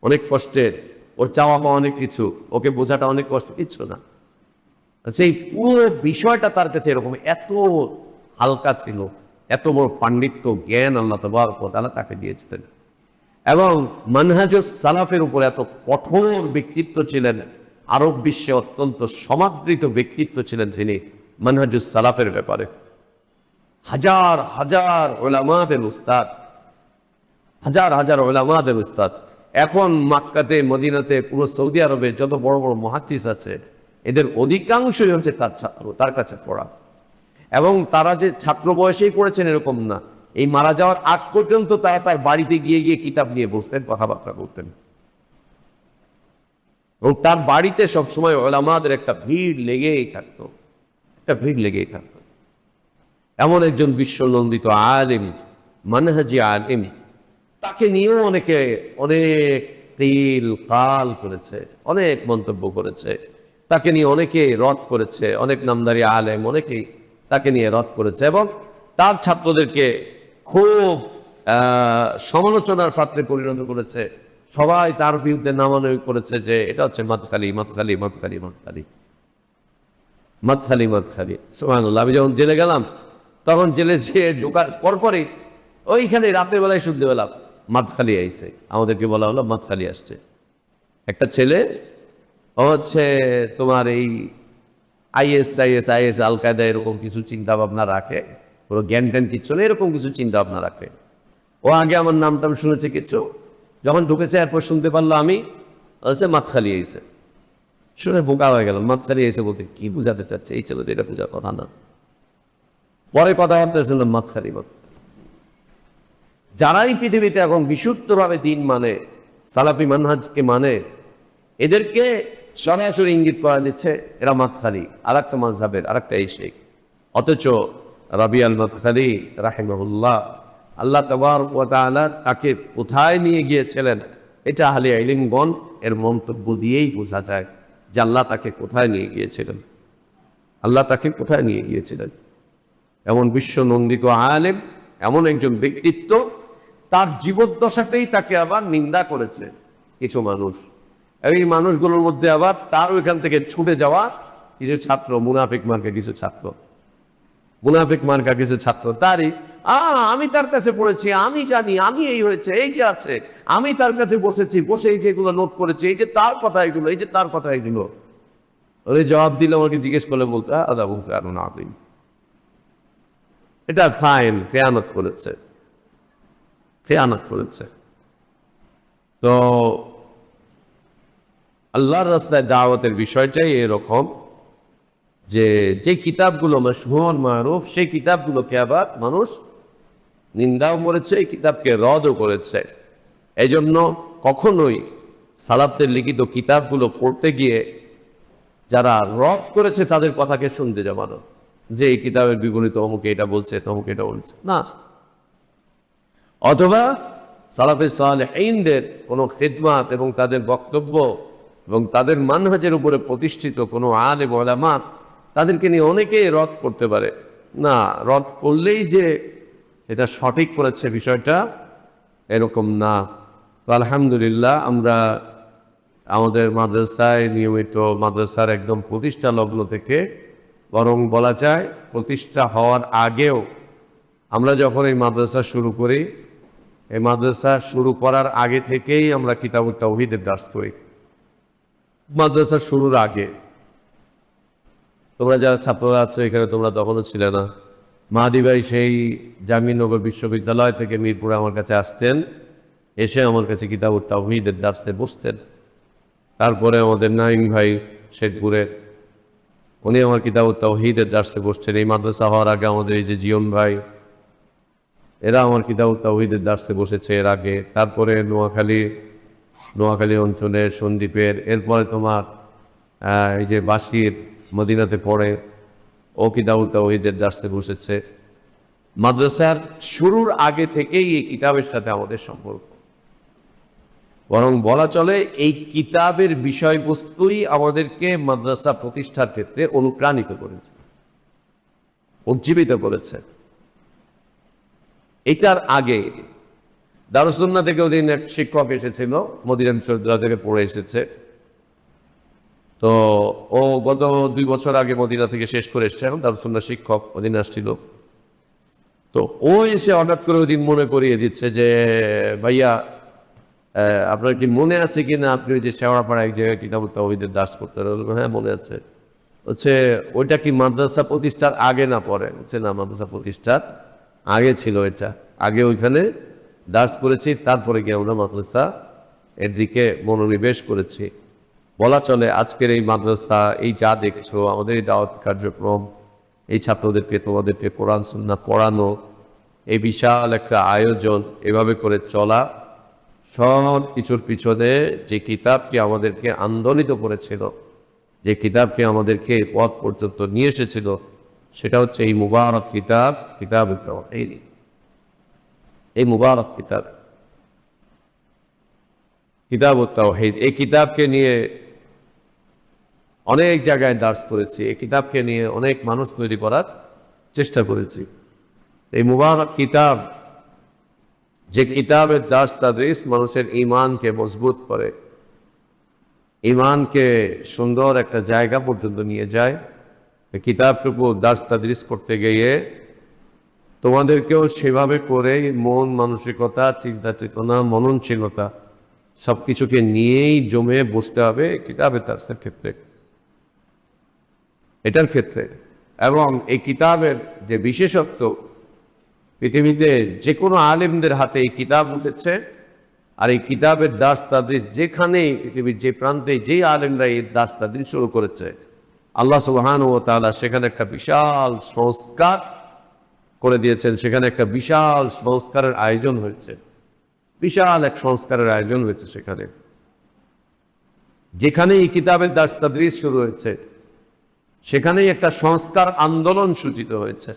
অনেক কষ্টের, ওর চাওয়া পাওয়া অনেক কিছু, ওকে বোঝাটা অনেক কষ্ট, কিচ্ছু না। সেই পুরো বিষয়টা তার কাছে এরকম এত হালকা ছিল, এত বড় পাণ্ডিত্য, জ্ঞান আল্লাহ তাবারক ওয়া তাআলা তাকে দিয়েছিলেন। এবং মানহাজুস সালাফের উপর এত কঠোর ব্যক্তিত্ব ছিলেন, আরব বিশ্বে অত্যন্ত সমাদৃত ব্যক্তিত্ব ছিলেন তিনি মানহাজুস সালাফের ব্যাপারে। হাজার হাজার উলামাদের উস্তাদ, হাজার হাজার উলামাদের উস্তাদ। এখন মক্কাতে, মদিনাতে, পুরো সৌদি আরবে যত বড় বড় মুহাদ্দিস আছে, এদের অধিকাংশই হচ্ছে তার ছাত্র, তার কাছে পড়া। এবং তারা যে ছাত্র বয়সেই পড়েছেন এরকম না, এই মারা যাওয়ার আগ পর্যন্ত তারা তার বাড়িতে গিয়ে গিয়ে কিতাব নিয়ে বসতেন, কথাবার্তা করতেন। এবং তার বাড়িতে সবসময় উলামাদের একটা ভিড় লেগেই থাকতো, একটা ভিড় লেগেই থাকতো। এমন একজন বিশ্বনন্দিত আলিম, মানহাজি আলিম, তাকে নিয়েও অনেকে অনেক তিল কাল করেছে, অনেক মন্তব্য করেছে, তাকে নিয়ে অনেকে রদ করেছে, অনেক নামদারি আলেম অনেকেই তাকে নিয়ে রদ করেছে। এবং তার ছাত্রদেরকে খুব সমালোচনার পাত্রে পরিণত করেছে। সবাই তার বিরুদ্ধে নামানুই করেছে যে এটা হচ্ছে Madkhali, Madkhali, Madkhali, Madkhali, Madkhali, Madkhali. সুবহানাল্লাহ। আমি যখন জেলে গেলাম, তখন জেলে যেয়ে ঢোকার পরপরই ওইখানে রাতের বেলায় শুনতে পেলাম মাদখালি আইছে, আমাদেরকে বলা হলো মাদখালি আসছে। একটা ছেলে হচ্ছে তোমার এই আইএস, আল কায়দা এরকম কিছু চিন্তা ভাবনা রাখে, পুরো জ্ঞান ট্যান কিচ্ছু নেই, এরকম কিছু চিন্তা ভাবনা রাখে। ও আগে আমার নামটাম শুনেছে কিছু, যখন ঢুকেছে এরপর শুনতে পারলো আমি হচ্ছে মাদখালি আইছে, শুনে বোকা হয়ে গেল। মাদখালি আইছে বলতে কি বুঝাতে চাচ্ছে এই ছেলে, এটা বোঝার কথা না। পরে কথাবার্তা শুনলাম মাদখালি। যারাই পৃথিবীতে এখন বিশুদ্ধভাবে দিন মানে, সালাফি মানহাজকে মানে, এদেরকে সরাসরি ইঙ্গিত করা দিচ্ছে এরা মাদখালি, আর একটা মাযহাবের আর একটা এই শেখ। অথচ রাবি আল মাদখালি রাহিমাহুল্লাহ, আল্লাহ তাবারক ওয়া তাআলা তাকে কোথায় নিয়ে গিয়েছিলেন, এটা আহলে ইলমগণ এর মন্তব্য দিয়েই বোঝা যায় যে আল্লাহ তাকে কোথায় নিয়ে গিয়েছিলেন, আল্লাহ তাকে কোথায় নিয়ে গিয়েছিলেন। এমন বিশ্বনন্দিত আলেম, এমন একজন ব্যক্তিত্ব, তার জীবদ্দশাতেই তাকে আবার নিন্দা করেছে কিছু মানুষ। এই মানুষগুলোর মধ্যে আবার তার ওইখান থেকে ছুটে যাওয়া কিছু ছাত্র, মুনাফিক মার্কা কিছু ছাত্র তারই আমি তার কাছে পড়েছি, আমি জানি, আমি এই হয়েছে, এই যে আছে, আমি তার কাছে বসেছি, বসে এই যেগুলো নোট করেছি, এই যে তার কথা এগুলো, এই যে তার কথা এগুলো। ওই জবাব দিলে আমাকে জিজ্ঞেস করলে বলতে আদা বলতে আরো না দিন, এটা ফাইন, খেয়ানত করেছে। তো আল্লাহর রাস্তায় দাওয়াতের বিষয়টাই এরকম যে যে কিতাবগুলো মাশহুর মারুফ, সেই কিতাবগুলোকে আবার মানুষ নিন্দাও করেছে, এই কিতাবকে রদও করেছে। এই জন্য কখনোই সালাফদের লিখিত কিতাবগুলো পড়তে গিয়ে যারা রদ করেছে তাদের কথাকে শুনতে যাবানো, যে এই কিতাবের বিপরীত অমুকে এটা বলছে, অমুকে এটা বলছে না। অথবা সালাফে সালেহীনদের কোনো খিদমাত এবং তাদের বক্তব্য এবং তাদের মানহাজের উপরে প্রতিষ্ঠিত কোনো আলেম ওলামা, তাদেরকে নিয়ে অনেকেই রদ করতে পারে না। রদ করলেই যে এটা সঠিক করেছে বিষয়টা এরকম না। তো আলহামদুলিল্লাহ আমরা আমাদের মাদ্রাসায় নিয়মিত, মাদ্রাসার একদম প্রতিষ্ঠা লগ্ন থেকে, বরং বলা যায় প্রতিষ্ঠা হওয়ার আগেও, আমরা যখন এই মাদ্রাসা শুরু করি, এই মাদ্রাসা শুরু করার আগে থেকেই আমরা কিতাবুত তাওহীদের দার্স করি। মাদ্রাসা শুরুর আগে তোমরা যারা ছাত্ররা আছো এখানে, তোমরা তখনও ছিলে না। মাহাদি ভাই সেই জাহাঙ্গীরনগর বিশ্ববিদ্যালয় থেকে মিরপুরে আমার কাছে আসতেন, এসে আমার কাছে কিতাবুত তাওহীদের দার্সে বসতেন। তারপরে আমাদের নাঈম ভাই শেখপুরে, উনি আমার কিতাবুত তাওহীদের দার্সে বসছেন। এই মাদ্রাসা হওয়ার আগে আমাদের এই যে জিয়ন ভাই, এরা আমার কিতাবুত তাওহীদের দার্সে বসেছে এর আগে। তারপরে নোয়াখালী অঞ্চলের সন্দ্বীপের, এরপরে তোমার এই যে বাসির মদিনাতে পড়ে, ও কিতাবুত তাওহীদের দার্সে বসেছে। মাদ্রাসার শুরুর আগে থেকেই এই কিতাবের সাথে আমাদের সম্পর্ক, বরং বলা চলে এই কিতাবের বিষয়বস্তুই আমাদেরকে মাদ্রাসা প্রতিষ্ঠার ক্ষেত্রে অনুপ্রাণিত করেছে, উজ্জীবিত করেছে। এটার আগে দারুস সুন্নাহ থেকে ওদিন এক শিক্ষক এসেছিল, মদিনা বিশ্ববিদ্যালয় থেকে পড়ে এসেছে। তো ও গত 2 বছর আগে মদিনা থেকে শেষ করে এসছে, এখন দারুস সুন্নাহ শিক্ষক ওদিন আসছিল। তো ও এসে হঠাৎ করে ওদিন মনে করিয়ে দিচ্ছে যে ভাইয়া, আপনার কি মনে আছে কিনা আপনি ওই যে শেওড়াপাড়া এক জায়গায় কিতাবুত তাওহীদের দার্স করতে? হ্যাঁ মনে আছে। হচ্ছে ওইটা কি মাদ্রাসা প্রতিষ্ঠার আগে না পরে? হচ্ছে না, মাদ্রাসা প্রতিষ্ঠার আগে ছিল এটা, আগে ওইখানে দার্স করেছি, তারপরে গিয়ে আমরা মাদ্রাসা এর দিকে মনোনিবেশ করেছি। বলা চলে আজকের এই মাদ্রাসা, এই যা দেখছো আমাদের এই দাওয়াত কার্যক্রম, এই ছাত্রদেরকে তোমাদেরকে কোরআন সুন্নাহ পড়ানো, এই বিশাল একটা আয়োজন, এভাবে করে চলা, সব কিছুর পিছনে যে কিতাবকে আমাদেরকে আন্দোলিত করেছিল, যে কিতাবকে আমাদেরকে পথ পর্যন্ত নিয়ে এসেছিল, সেটা হচ্ছে এই মুবারক কিতাব, কিতাবুত তাওহীদ। এই মুবারক কিতাবুত তাওহীদ, এই কিতাবকে নিয়ে অনেক জায়গায় দার্স করেছি, এই কিতাবকে নিয়ে অনেক মানুষ তৈরি করার চেষ্টা করেছি। এই মুবারক কিতাব, যে কিতাবের দার্স তাদরিস মানুষের ঈমানকে মজবুত করে, ঈমানকে সুন্দর একটা জায়গা পর্যন্ত নিয়ে যায়। এই কিতাবটুকু দার্স তাদরিস করতে গিয়ে তোমাদেরকেও সেভাবে করে মন মানসিকতা, চিন্তা চেতনা, মননশীলতা সব কিছুকে নিয়েই জমে বসতে হবে কিতাবের দার্সের ক্ষেত্রে, এটার ক্ষেত্রে। এবং এই কিতাবের যে বিশেষত্ব, পৃথিবীতে যে কোনো আলেমদের হাতে এই কিতাব উঠেছে, আর এই কিতাবের দার্স তাদরিস যেখানে, পৃথিবীর যে প্রান্তে যেই আলেমরা এই দার্স তাদরিস শুরু করেছে, আল্লাহ সুবহানাহু ওয়া তাআলা সেখানে একটা বিশাল সংস্কার করে দিয়েছেন, সেখানে একটা বিশাল সংস্কারের আয়োজন হয়েছে, বিশাল এক সংস্কারের আয়োজন হয়েছে সেখানে। যেখানে এই কিতাবের দার্স তাদরিস শুরু হয়েছে, সেখানেই একটা সংস্কার আন্দোলন সূচিত হয়েছে।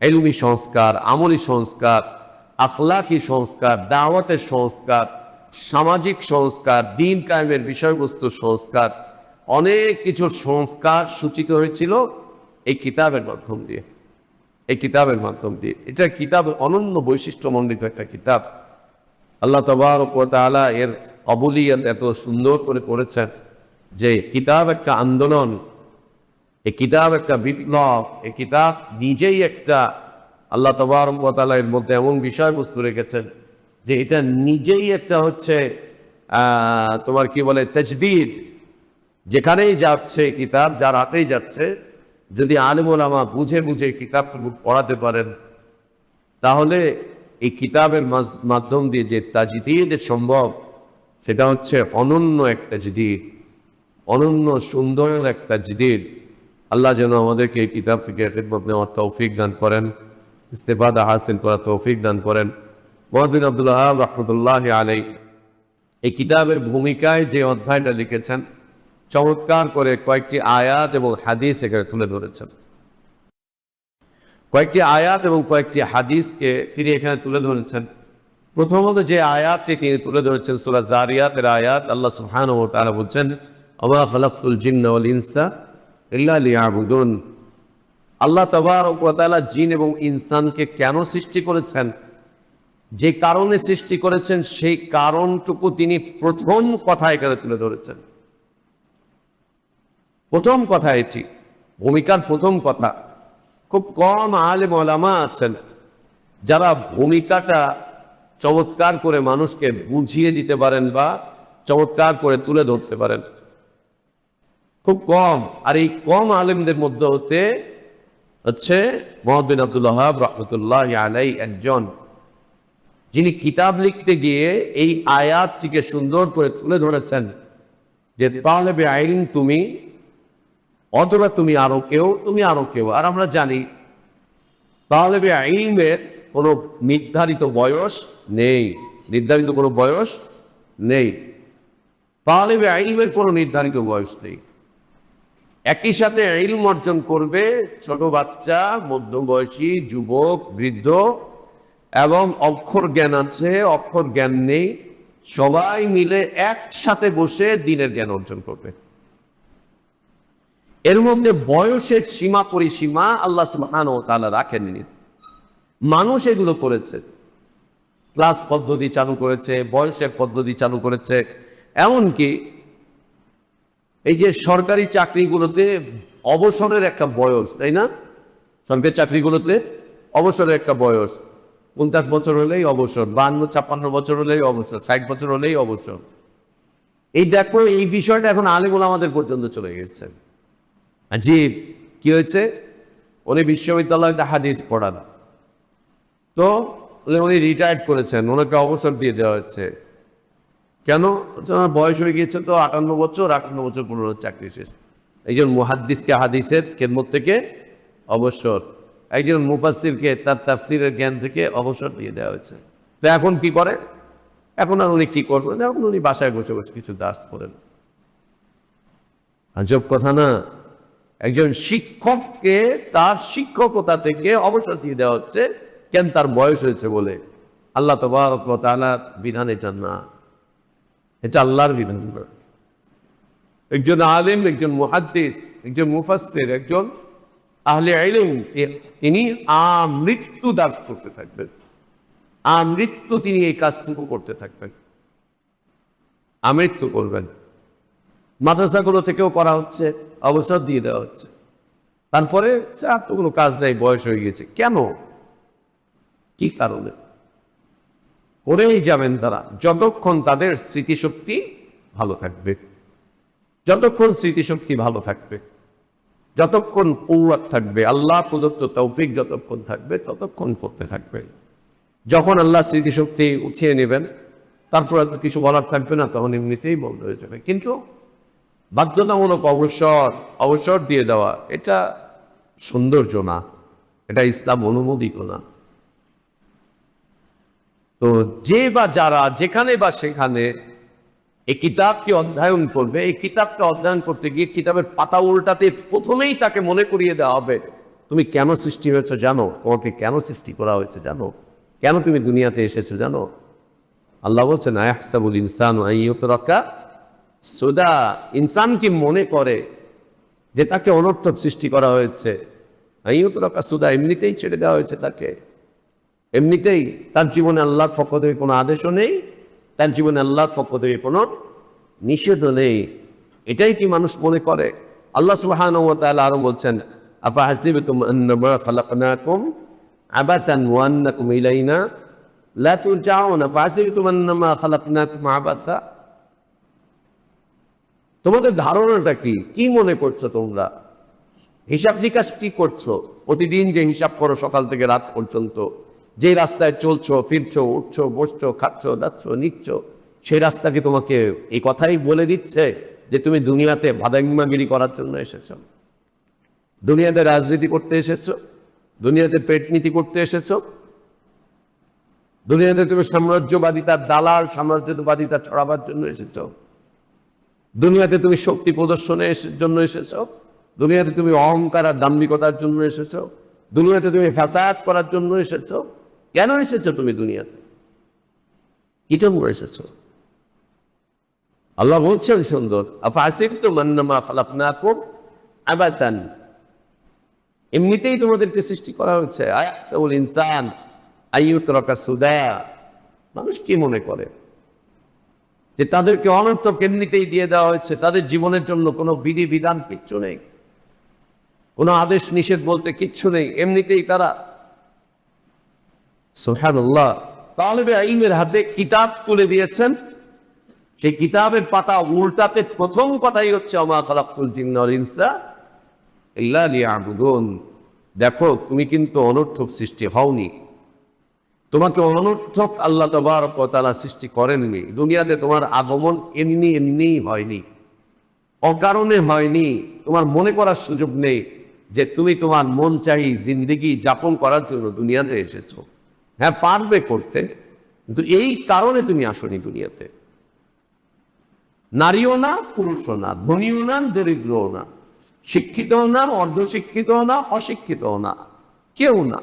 ইলমি সংস্কার, আমলি সংস্কার, আখলাকি সংস্কার, দাওয়াতের সংস্কার, সামাজিক সংস্কার, দিন কায়েমের বিষয়বস্তু সংস্কার, অনেক কিছুর সংস্কার সূচিত হয়েছিল এই কিতাবের মাধ্যম দিয়ে। এই কিতাবের মাধ্যম দিয়ে। এটা কিতাব অনন্য বৈশিষ্ট্যমণ্ডিত একটা কিতাব। আল্লাহ তাবারক ওয়া তাআলা এর কবুলিয়ত এত সুন্দর করে করেছেন যে কিতাব একটা আন্দোলন, এই কিতাব একটা বিপ্লব, এই কিতাব নিজেই একটা, আল্লাহ তাবারক ওয়া তাআলা এর মধ্যে এমন বিষয়বস্তু রেখেছেন যে এটা নিজেই একটা হচ্ছে তোমার কি বলে তাজদীদ। যেখানেই যাচ্ছে কিতাব, যার হাতেই যাচ্ছে, যদি আলেম ওলামা বুঝে বুঝে কিতাবটুকু পড়াতে পারেন, তাহলে এই কিতাবের মাধ্যম দিয়ে যে তাজদীদ সম্ভব, সেটা হচ্ছে অনন্য একটা তাজদীদ, অনন্য সুন্দর একটা তাজদীদ। আল্লাহ যেন আমাদেরকে এই কিতাব থেকে খিদমত নেওয়ার তৌফিক দান করেন, ইস্তেফাদা হাসিল করার তৌফিক দান করেন। মুহাদ্দিস আব্দুল ওয়াহাব রাহমাতুল্লাহি আলাইহি এই কিতাবের ভূমিকায় যে অধ্যায়টা লিখেছেন, চমৎকার করে কয়েকটি আয়াত এবং হাদিস এখানে তুলে ধরেছেন। কয়েকটি আয়াত এবং কয়েকটি হাদিসকে তিনি এখানে তুলে ধরেছেন। প্রথমত যে আয়াতটি তিনি তুলে ধরেছেন সূরা যারিয়াতের আয়াত, আল্লাহ সুবহানাহু ওয়া তাআলা বলছেন, ওয়া খালাকতুল জিন্না ওয়াল ইনসা ইল্লা লিয়াবুদুন। আল্লাহ তাবারক ওয়া তাআলা জিন এবং ইনসানকে কেন সৃষ্টি করেছেন, যে কারণে সৃষ্টি করেছেন সেই কারণটুকু তিনি প্রথম কথা এখানে তুলে ধরেছেন। প্রথম কথা এটি, ভূমিকার প্রথম কথা। খুব কম আলেম ওলামা আছেন যারা ভূমিকাটা চমৎকার করে মানুষকে বুঝিয়ে দিতে পারেন বা চমৎকার করে তুলে ধরতে পারেন, খুব কম। আর এই কম আলেমদের মধ্যে হতে হচ্ছে মুহাদ্দিস আব্দুল ওয়াহাব রাহমাতুল্লাহি আলাইহি একজন, যিনি কিতাব লিখতে গিয়ে এই আয়াতটিকে সুন্দর করে তুলে ধরেছেন যে তালেবে ইলম তুমি, অথবা তুমি আরো কেউ, তুমি আরো কেউ। আর আমরা জানি তালেবে ইলমের কোনো নির্ধারিত বয়স নেই, নির্ধারিত কোনো বয়স নেই। তালেবে ইলমের কোনো নির্ধারিত বয়স নেই। একই সাথে ইলম অর্জন করবে ছোট বাচ্চা, মধ্যবয়সী, যুবক, বৃদ্ধ, এবং অক্ষর জ্ঞান আছে, অক্ষর জ্ঞান নেই, সবাই মিলে একসাথে বসে দ্বীনের জ্ঞান অর্জন করবে। এর মধ্যে বয়সের সীমা পরিসীমা আল্লাহ সুবহানাহু ওয়া তাআলা রাখেননি। মানুষ এগুলো করেছে, ক্লাস পদ্ধতি চালু করেছে, বয়সের পদ্ধতি চালু করেছে। এমনকি এই যে সরকারি চাকরিগুলোতে অবসরের একটা বয়স, তাই না? সরকারি চাকরিগুলোতে অবসরের একটা বয়স, 50 বছর হলেই অবসর, 52-56 বছর হলেই অবসর, 60 বছর হলেই অবসর। এই দেখো, এই বিষয়টা এখন আলেম ওলামাদের পর্যন্ত চলে গেছে। জি, কি হয়েছে? উনি বিশ্ববিদ্যালয়তে হাদিস পড়ান, তো উনি রিটায়ার্ড করেছেন, ওনাকে অবসর দিয়ে দেওয়া হয়েছে। কেন? ওনার বয়স হয়ে গিয়েছে তো 58 বছর, 58 বছর পুরনো চাকরি শেষ। একজন মুহাদ্দিসকে হাদিসের খেদমত থেকে অবসর, একজন মুফাসসিরকে তার তাফসিরের জ্ঞান থেকে অবসর দিয়ে দেওয়া হয়েছে। তো এখন কি করে? এখন আর উনি কি করবেন? এখন উনি বাসায় বসে বসে কিছু দাস করেন। আজব কথা না? একজন শিক্ষককে তার শিক্ষকতা থেকে অবসর দিয়ে দেওয়া হচ্ছে, কেন? তার বয়স হয়েছে বলে। আল্লাহ তাবারক ওয়া তাআলার বিধান এটা না, এটা আল্লাহর বিধান না। একজন আলেম, একজন মুহাদ্দিস, একজন মুফাসসির, একজন আহলে ইলম, তিনি আমৃত্যু দাস করতে থাকবেন, আমৃত্যু তিনি এই কাজটুকু করতে থাকবেন, আমৃত্যু করবেন। মাদ্রাসাগুলো থেকেও করা হচ্ছে, অবসর দিয়ে দেওয়া হচ্ছে। তারপরে আর তো কোনো কাজ নেই, বয়স হয়ে গেছে। কেন? কি কারণে? করেই যাবেন তারা যতক্ষণ তাদের স্মৃতিশক্তি ভালো থাকবে, যতক্ষণ স্মৃতিশক্তি ভালো থাকবে, যতক্ষণ কুওয়াত থাকবে, আল্লাহ প্রদত্ত তৌফিক যতক্ষণ থাকবে, ততক্ষণ করতে থাকবে। যখন আল্লাহ স্মৃতিশক্তি উঠিয়ে নেবেন, তারপর আর কিছু বলার থাকবে না, তখন এমনিতেই বন্ধ হয়ে যাবে। কিন্তু বাধ্যতামূলক অবসর দিয়ে দেওয়া, এটা সৌন্দর্য না, এটা ইসলাম অনুমোদিত না। তো যে বা যারা যেখানে বা সেখানে এই কিতাবকে অধ্যয়ন করবে, এই কিতাবটা অধ্যয়ন করতে গিয়ে কিতাবের পাতা উল্টাতে প্রথমেই তাকে মনে করিয়ে দেওয়া হবে, তুমি কেন সৃষ্টি হয়েছো জানো? তোমাকে কেন সৃষ্টি করা হয়েছে জানো? কেন তুমি দুনিয়াতে এসেছো জানো? আল্লাহ বলছেন, আয়াহসাবুল ইনসানু আন ইউতরাকা সুদা। ইনসান কি মনে করে যে তাকে অনর্থক সৃষ্টি করা হয়েছে, আইয়ুতরাকা সুদা, এমনিতেই ছেড়ে দেওয়া হয়েছে তাকে, এমনিতেই। তার জীবনে আল্লাহর পক্ষ থেকে কোনো আদেশও নেই, তার জীবনে আল্লাহর পক্ষ থেকে কোনো নিষেধও নেই। এটাই কি মানুষ মনে করে? আল্লাহ সুবহানাহু ওয়া তাআলা আরো বলছেন, আফা হাসিবতুম আন্নামা খালাকনাকুম আবাতান ওয়া আন্নাকুম ইলাইনা লা তুরজাউন, আফা হাসিবতুম আন্নামা খালাকনাকুম আবাসা। তোমাদের ধারণাটা কি মনে করছো তোমরা? হিসাব নিকাশ কি করছো? প্রতিদিন যে হিসাব করো সকাল থেকে রাত পর্যন্ত, যে রাস্তায় চলছো, ফিরছো, উঠছো, বসছো, খাচ্ছো, যাচ্ছ, নিচ্ছ, সেই রাস্তাকে তোমাকে এই কথাই বলে দিচ্ছে যে তুমি দুনিয়াতে ভাদাইমাগিরি করার জন্য এসেছ, দুনিয়াতে রাজনীতি করতে এসেছ, দুনিয়াতে পেটনীতি করতে এসেছ, দুনিয়াতে তুমি সাম্রাজ্যবাদিতার দালাল, সাম্রাজ্যবাদিতা ছড়াবার জন্য এসেছ, দুনিয়াতে তুমি শক্তি প্রদর্শনের জন্য এসেছ, দুনিয়াতে তুমি অহংকার আর দাম্ভিকতার জন্য এসেছ, দুনিয়াতে তুমি ফ্যাসাদ করার জন্য এসেছ। কেন এসেছ তুমি দুনিয়াতে? কি জন্য এসেছ? আল্লাহ বলছেন সুন্দর, আফাসিবতুম আন্নামা খালাকনাকুম আবাতান, এমনিতেই তোমাদেরকে সৃষ্টি করা হয়েছে। আয়াহসাবুল ইনসান আইয়ুতরাকা সুদা, মানুষ কি মনে করে যে তাদেরকে অনর্থক এমনিতেই দিয়ে দেওয়া হয়েছে, তাদের জীবনের জন্য কোনো বিধি বিধান কিচ্ছু নেই, কোনো আদেশ নিষেধ বলতে কিচ্ছু নেই, এমনিতেই তারা। সুবহানাল্লাহ, তালেবে ইলমের হাতে কিতাব তুলে দিয়েছেন, সেই কিতাবের পাতা উল্টাতে প্রথম কথাই হচ্ছে ওমা খালাকতুল জিন্না ওয়াল ইনসা ইল্লা লিয়াবুদুন। দেখো, তুমি কিন্তু অনর্থক সৃষ্টি হওনি, তোমাকে অনর্থক আল্লাহ তাবারক ওয়া তাআলা সৃষ্টি করেননি। দুনিয়াতে তোমার আগমন এমনি হয়নি, অকারণে হয়নি। তোমার মনে করার সুযোগ নেই যে তুমি তোমার মন চাই জিন্দেগি যাপন করার জন্য দুনিয়াতে এসেছো। হ্যাঁ, পারবে করতে, কিন্তু এই কারণে তুমি আসনি দুনিয়াতে। নারীও না, পুরুষও না, ধনীও না, দরিদ্রও না, শিক্ষিতও না, অর্ধশিক্ষিতও না, অশিক্ষিতও না, কেউ না।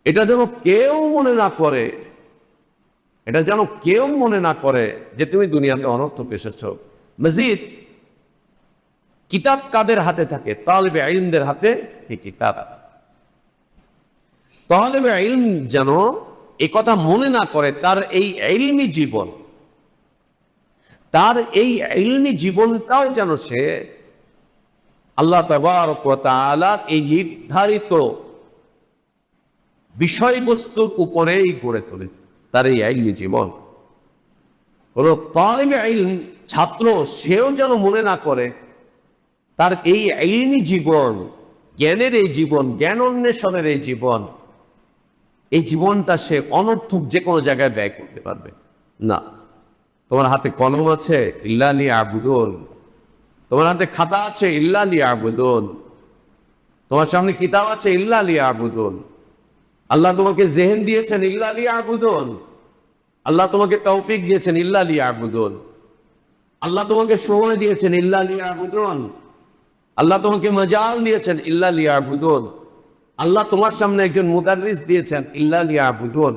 এটা যেন কেউ মনে না করে, এটা যেন কেউ মনে না করে যে তুমি দুনিয়াতে অনর্থক এসেছো। মজিদ, কিতাব কাদের হাতে থাকে? তালেবে ইলমদের হাতে এই কিতাব। তালেবে ইলম যেন এ কথা মনে না করে তার এই ইলমি জীবন, তার এই ইলমি জীবনটাও যেন সে আল্লাহ তাবারক ওয়া তাআলার এই নির্ধারিত বিষয়বস্তুর উপরেই গড়ে তোলে তার এই ইলমি জীবন। কোন তালেবে ইলম ছাত্র সেও যেন মনে না করে তার এই ইলমি জীবন, জ্ঞানের এই জীবন, জ্ঞান অন্বেষণের এই জীবন, এই জীবনটা সে অনর্থক যে কোনো জায়গায় ব্যয় করতে পারবে না। তোমার হাতে কলম আছে, ইল্লা লিয়াবুদুন। তোমার হাতে খাতা আছে, ইল্লা লিয়াবুদুন। তোমার সামনে কিতাব আছে, ইল্লা লিয়াবুদুন। আল্লাহ তোমাকে জেহেন দিয়েছেন, ইল্লা লিয়াবুদুন। আল্লাহ তোমাকে তৌফিক দিয়েছেন, ইল্লা লিয়াবুদুন। আল্লাহ তোমাকে সময় দিয়েছেন, ইল্লা লিয়াবুদুন। আল্লাহ তোমাকে মাজাল দিয়েছেন, ইল্লা লিয়াবুদুন। আল্লাহ তোমার সামনে একজন মুদাররিস দিয়েছেন, ইল্লা লিয়াবুদুন।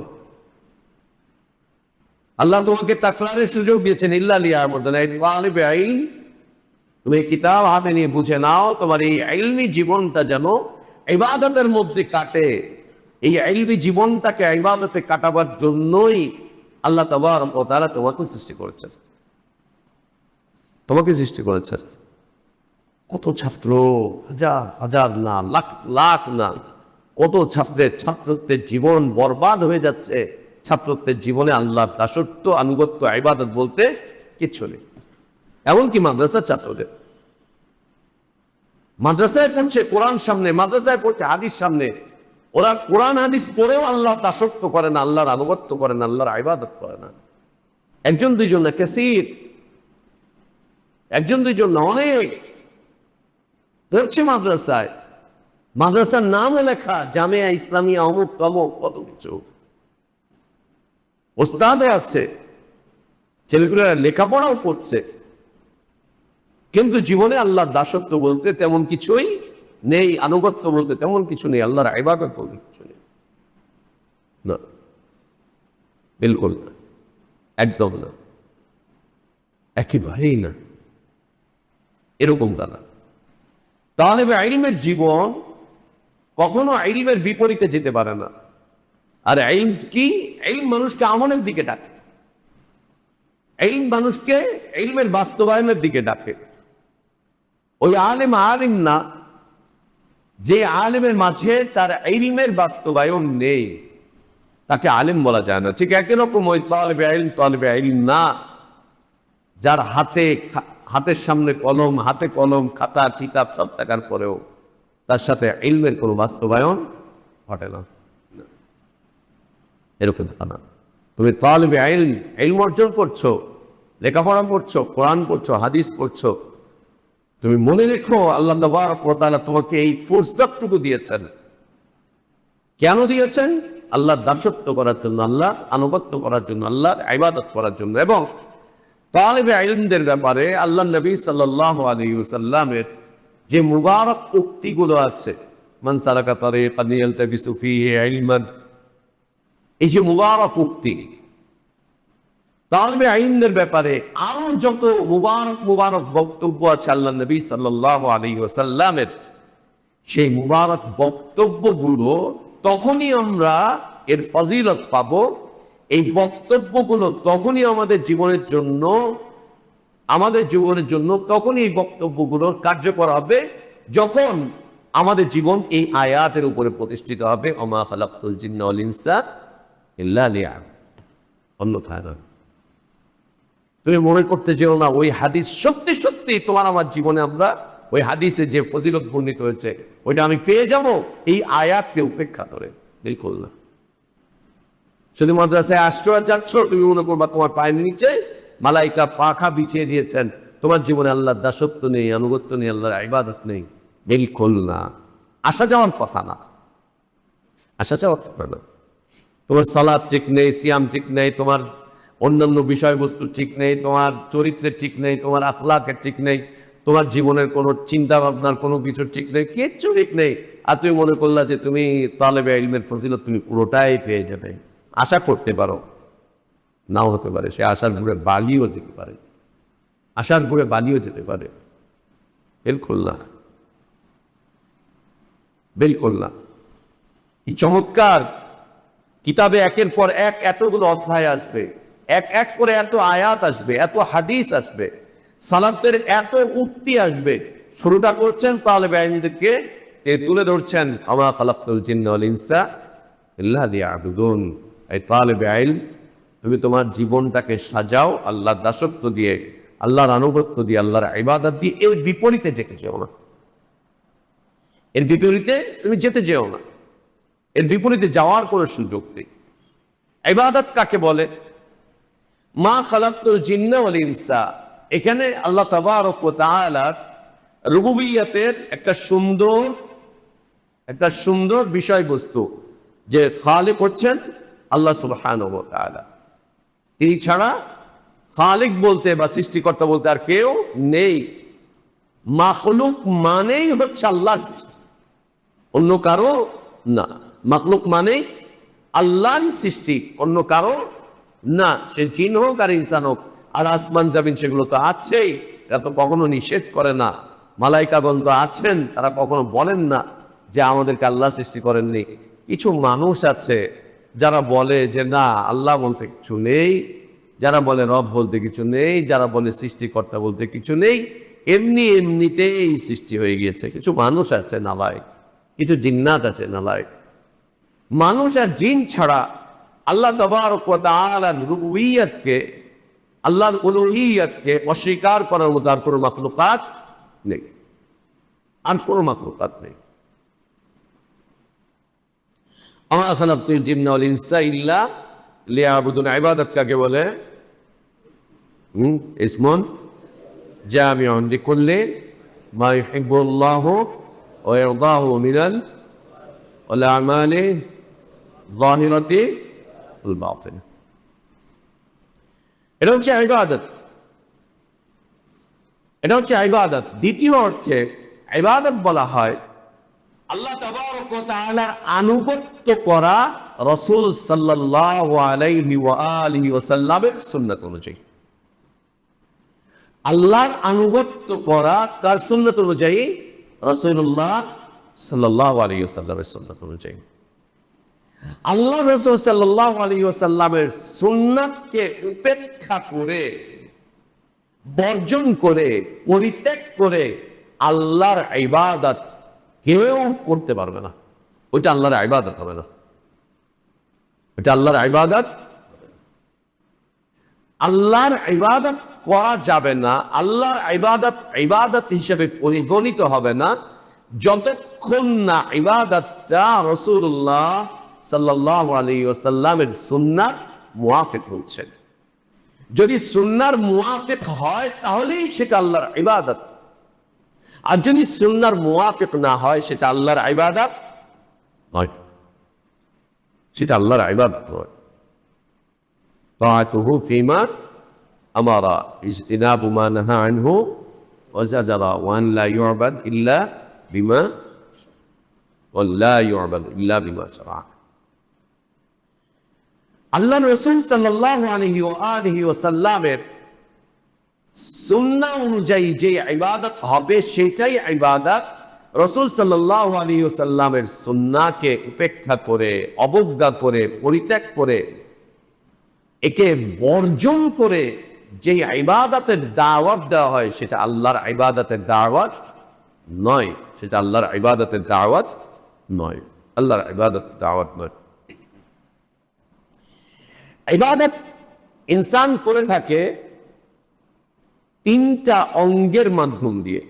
আল্লাহ তোমাকে তাকরারের সুযোগ দিয়েছেন, ইল্লা লিয়াবুদুন। এই তালেবে ইলম, তুমি কিতাব হাতে নিয়ে বুঝে নাও, তোমার এই ইলমি জীবনটা যেন ইবাদতের মধ্যে কাটে। এই ইলমি জীবনটাকে ইবাদতে কাটাবার জন্যই আল্লাহ তাবারক ওয়া তাআলা তোমাকে সৃষ্টি করেছেন, তোমাকে সৃষ্টি করেছেন। কত ছাত্র, হাজার হাজার না, লাখ লাখ না, কত ছাত্রত্বের জীবন বরবাদ হয়ে যাচ্ছে। ছাত্রত্বের জীবনে আল্লাহর দাসত্ব, আনুগত্য, ইবাদত বলতে কিচ্ছু নেই। এমনকি মাদ্রাসার ছাত্রদের, মাদ্রাসায় পড়ছে কোরআন সামনে, মাদ্রাসায় পড়ছে হাদিস সামনে, ওরা কোরআন হাদিস পড়েও আল্লাহর দাসত্ব করে না, আল্লাহর আনুগত্য করে না, আল্লাহর ইবাদত করে না। একজন দুইজন না, কাসীর, একজন দুইজন না, অনেক ধরছে মাদ্রাসায়। মাদ্রাসার নামে লেখা জামিয়া ইসলামিয়া, অমুক তমুক, কত কিছু ওস্তাদে আছে, ছেলেগুলো লেখাপড়াও করছে, কিন্তু জীবনে আল্লাহর দাসত্ব বলতে তেমন কিছুই নেই, আনুগত্য বলতে তেমন কিছু নেই, আল্লাহর ইবাদত বলতে কিছু নেই। না, বিলকুল না, একদম না, একেবারেই না, এরকম তারা। তালেবে ইলমের জীবন কখনো ইলমের বিপরীতে যেতে পারে না। আর ইলম কি? ইলম মানুষকে আমলের দিকে ডাকে, ইলম মানুষকে ইলমের বাস্তবায়নের দিকে ডাকে। ওই আলেম আলিম না, যে আলেমের মাঝে তার ইলমের বাস্তবায়ন নেই তাকে আলেম বলা যায় না। ঠিক একই রকম ওই তালেবে ইলম না, যার হাতের সামনে কলম, হাতে কলম, খাতা কিতাব সব থাকার পরেও তার সাথে ইলমের কোনো বাস্তবায়ন ঘটে না, এরকম না। তুমি তালেবে ইলম অর্জন করছো, লেখাপড়া করছো, কোরআন পড়ছো, হাদিস পড়ছো, তুমি মনে রেখো আল্লাহ তাবারক ওয়া তাআলা তোমাকে এই ফুরসতটুকু দিয়েছেন। কেন দিয়েছেন? আল্লাহর দাসত্ব করার জন্য, আল্লাহর আনুগত্য করার জন্য, আল্লাহর ইবাদত করার জন্য। এবং তালেবে ইলমদের ব্যাপারে আল্লাহ নবী সাল্লাল্লাহু আলাইহি ওয়াসাল্লামের যে মুবারক উক্তিগুলো আছে, মান সালাকা তারিকান ইয়ালতাবিসু ফীহি ইলমান, এই যে মুবারক উক্তি, তালেবে ইলমদের ব্যাপারে আরো যত মুবারক বক্তব্য আছে আল্লাহ নবী সাল্লাল্লাহু আলাইহি ওয়াসাল্লামের, সেই মুবারক বক্তব্যগুলো তখনই আমরা এর ফজিলত পাবো, এই বক্তব্যগুলো তখনই আমাদের জীবনের জন্য তখনই এই বক্তব্যগুলোর কার্যকর হবে, যখন আমাদের জীবন এই আয়াতের উপরে প্রতিষ্ঠিত হবে, ওমা খালাকতুল জিন্না ওয়াল ইনসা ইল্লা লিয়াবুদুন, অন্যথায় নয়। তুমি মনে করতে যেও না ওই হাদিস সত্যি সত্যি তোমার আমার জীবনে আমরা ওই হাদিসে যে ফজিলত বর্ণিত হয়েছে ওইটা আমি পেয়ে যাব এই আয়াতকে উপেক্ষা করে, বিলকুল না। শুধু মাদ্রাসায় আসছো আর যাচ্ছ, তুমি মনে করবা তোমার পায়ের নিচে মালাইকা পাখা বিছিয়ে দিয়েছেন, তোমার জীবনে আল্লাহর দাসত্ব নেই, আনুগত্য নেই, আল্লাহর ইবাদত নেই, বিলকুল না। আসা যাওয়ার কথা না, আসা যাওয়ার কথা না। তোমার সালাত ঠিক নেই, সিয়াম ঠিক নেই, তোমার অন্যান্য বিষয়বস্তু ঠিক নেই, তোমার চরিত্রের ঠিক নেই, তোমার আখলাকের ঠিক নেই, তোমার জীবনের কোনো চিন্তা ভাবনার কোনো কিছু ঠিক নেই, কিচ্ছু ঠিক নেই, আর তুমি মনে করলা যে তুমি তালেবে ইলমের ফজিলত তুমি পুরোটাই পেয়ে যাবে। আশা করতে পারো, নাও হতে পারে, সে আশার ঘুরে বালিও যেতে পারে, আশার ঘুরে বালিও যেতে পারে, বিলকুল না, বিলকুল না। কি চমৎকার কিতাবে একের পর এক এতগুলো অধ্যায় আসবে, এক করে এত আয়াত আসবে, এত হাদিস আসবে, সালাফের এত উক্তি আসবে। শুরুটা করছেন তালেবে ইলমদেরকে তুলে ধরছেন, ওমা খালাকতুল জিন্না ওয়াল ইনসা ইল্লা লিয়াবুদুন। এই তালেবে ইলম, তুমি তোমার জীবনটাকে সাজাও আল্লাহর দাসত্ব দিয়ে, আল্লাহর আনুগত্য দিয়ে, আল্লাহর ইবাদত দিয়ে। এর বিপরীতে যেতে যেও না, এর বিপরীতে তুমি যেতে যেও না, এর বিপরীতে যাওয়ার কোনো সুযোগ নেই। ইবাদত কাকে বলে? মা খালাকতুল জিন্না ওয়াল ইনসা, এখানে আল্লাহ তাবারক ওয়া তাআলা রুবুবিয়্যতের একটা সুন্দর বিষয়বস্তু, যে খালিক হচ্ছেন আল্লাহ সুবহানাহু ওয়া তাআলা। তিনি ছাড়া খালিক বলতে বা সৃষ্টিকর্তা বলতে আর কেউ নেই। মাখলুক মানেই হচ্ছে আল্লাহর সৃষ্টি, অন্য কারো না। মাখলুক মানে আল্লাহর সৃষ্টি, অন্য কারো না। সে জিন হোক আর ইনসান হোক, আর আসমান জামিন সেগুলো তো আছেই, এরা তো কখনো নিষেধ করে না। মালাইকাগণ তো আছেন, তারা কখনো বলেন না যে আমাদেরকে আল্লাহ সৃষ্টি করেননি। কিছু মানুষ আছে যারা বলে যে না আল্লাহ বলতে কিছু নেই, যারা বলে রব বলতে কিছু নেই, যারা বলে সৃষ্টিকর্তা বলতে কিছু নেই, এমনিতেই সৃষ্টি হয়ে গিয়েছে। কিছু মানুষ আছে নালায়েক, কিছু জিন্নাত আছে নালায়েক। মানুষ আর জিন ছাড়া আল্লাহ তাবারক ওয়া তাআলার রুবুবিয়্যতকে, আল্লাহর উলুহিয়্যতকে অস্বীকার করার মতো আর কোনো মাখলুকাত নেই, আর কোনো মাখলুকাত নেই। ওমা খালাকতুল জিন্না ওয়াল ইনসা ইল্লা লিয়াবুদুন। ইবাদত কাকে বলে? ইসমুন জামিউন লিকুল্লি মা ইউহিব্বুল্লাহু ওয়া ইয়ারদাহু মিনাল আমালি যাহিরাতি ওয়াল বাতিন। এটা হচ্ছে ইবাদত, এটা হচ্ছে ইবাদত। দ্বিতীয় অর্থে ইবাদত বলা হয় আল্লাহ তাবারক ওয়া তাআলার আনুগত্য করা রাসূল সাল্লাল্লাহু আলাইহি ওয়া আলিহি ওয়াসাল্লামের সুন্নাত অনুযায়ী। আল্লাহর আনুগত্য করা কার সুন্নাত অনুযায়ী? রাসূলুল্লাহ সাল্লাল্লাহু আলাইহি ওয়াসাল্লামের সুন্নাত অনুযায়ী। আল্লাহ রাসূল সাল্লাল্লাহু আলাইহি ওয়াসাল্লামের সুন্নাতকে উপেক্ষা করে, বর্জন করে, পরিত্যাগ করে আল্লাহর ইবাদত কেউ করতে পারবে না। ওইটা আল্লাহর ইবাদত হবে না, ওইটা আল্লাহর ইবাদত। আল্লাহর ইবাদত করা যাবে না, আল্লাহর ইবাদত ইবাদত হিসেবে পরিগণিত হবে না যতক্ষণ না ইবাদতটা রাসূলুল্লাহ সাল্লাল্লাহু আলাইহি ওয়াসাল্লামের সুন্নাত মুওয়াফিক হচ্ছে। যদি সুন্নার মুওয়াফিক হয় তাহলেই সেটা আল্লাহর ইবাদত, আর যদি সুন্নার মুওয়াফিক না হয় সেটা আল্লাহর ইবাদত নয়, সেটা আল্লাহর ইবাদত নয়। তাআতুহু ফিমা আমারা ইজতিনাবু মা নাহা আনহু ওয়া যাজারা ওয়া আন লা ইউবাদ ইল্লা বিমা ওয়া লা ইউবাদ ইল্লা বিমা শারআ। আল্লাহ রাসূল সাল্লাল্লাহু আলাইহি ওয়া আলিহি ওয়াসাল্লামের সুন্নাহ অনুযায়ী যে ইবাদত হবে সেটাই ইবাদত। রাসূল সাল্লাল্লাহু আলাইহি ওয়াসাল্লামের সুন্নাহকে উপেক্ষা করে, অবজ্ঞা করে, পরিত্যাগ করে, একে বর্জন করে যে ইবাদতের দাওয়াত দেওয়া হয় সেটা আল্লাহর ইবাদতের দাওয়াত নয়, সেটা আল্লাহর ইবাদতের দাওয়াত নয়, আল্লাহর ইবাদতের দাওয়াত নয়। ইবাদত ইনসান করে থাকে তিনটা অঙ্গের মাধ্যম দিয়ে।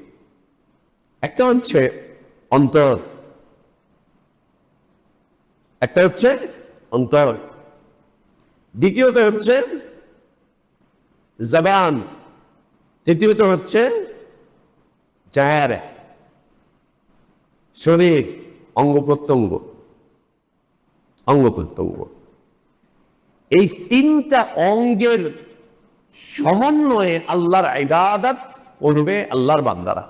একটা হচ্ছে অন্তর, একটা হচ্ছে অন্তর, দ্বিতীয়ত হচ্ছে জবান, তৃতীয়ত হচ্ছে চেহারা, শরীর, অঙ্গ প্রত্যঙ্গ, অঙ্গ প্রত্যঙ্গ। এই তিনটা অঙ্গের সমন্বয়ে আল্লাহর ইবাদত করবে আল্লাহর বান্দারা।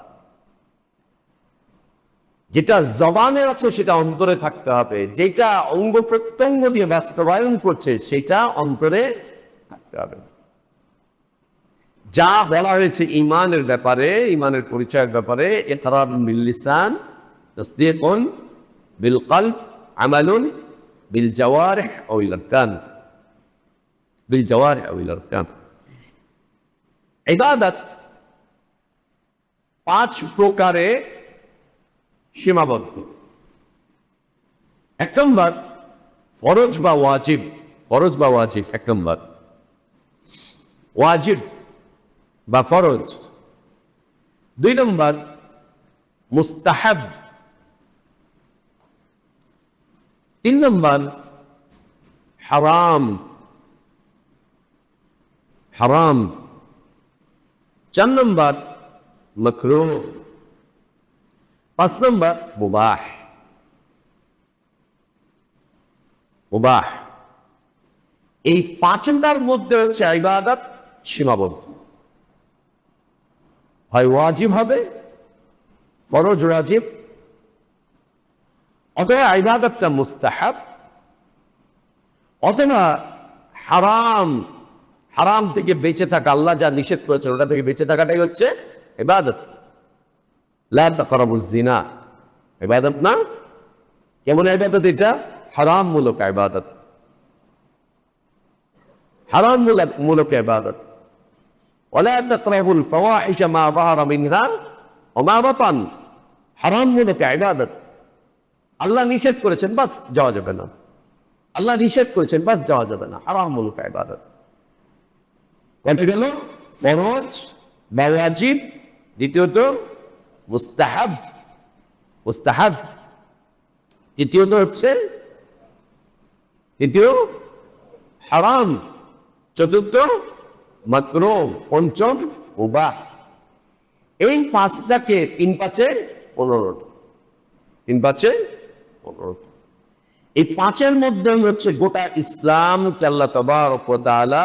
যেটা জবানে আছে সেটা অন্তরে থাকতে হবে, যেটা অঙ্গ প্রত্যঙ্গ দিয়ে বাস্তবায়ন করছে সেটা অন্তরে থাকতে হবে। যা বলা হয়েছে ইমানের ব্যাপারে, ইমানের পরিচয়ের ব্যাপারে, ইকরারুন বিল লিসান, তাসদীকুন বিল কলব, আমালুন বিল জাওয়ারিহ আও বিল আরকান, বিল জাওয়ারিহ আও বিল আরকান। ইবাদত 5 প্রকারে সীমাবদ্ধ। 1 নম্বর ফরজ বা ওয়াজিব, ফরজ বা ওয়াজিব 1 নম্বর, ওয়াজিব বা ফরজ। 2 নম্বর মুস্তাহাব। 3 নম্বর হারাম, হারাম। 4 নম্বর মাকরুহ। 5 নম্বর মুবাহ, মুবাহ। এই 5টার মধ্যে হচ্ছে ইবাদত সীমাবদ্ধ। হয় ওয়াজিব হবে, ফরজ ওয়াজিব, অথবা ইবাদতটা মুস্তাহাব, অথবা হারাম, হারাম থেকে বেঁচে থাকা, আল্লাহ যা নিষেধ করেছেন ওটা থেকে বেঁচে থাকাটাই হচ্ছে ইবাদত। লা তাকরাবুজ জিনা ইবাদত না। কেমন ইবাদত এটা? হারাম মূলক ইবাদত, হারাম মূলক ইবাদত। ওয়ালা তাকরাবুল ফাওয়াহিশ মা যাহারা মিনহা ওয়া মা বাতান, হারাম মূলক ইবাদত। আল্লাহ নিষেধ করেছেন বাস যাওয়া যাবে না, আল্লাহ নিষেধ করেছেন বাস যাওয়া যাবে না, হারাম মূলক ইবাদত। কত গেল? ফরজ বা ওয়াজিব, দ্বিতীয়ত মুস্তাহাব, মুস্তাহাব, তৃতীয়ত হচ্ছে, তৃতীয় হারাম, চতুর্থ মাকরুহ, পঞ্চম মুবাহ। এই 5টাকে 3 5 15, 3 5 15। এই 5-এর মধ্যে হচ্ছে গোটা ইসলামকে আল্লাহ তাবারক ওয়া তাআলা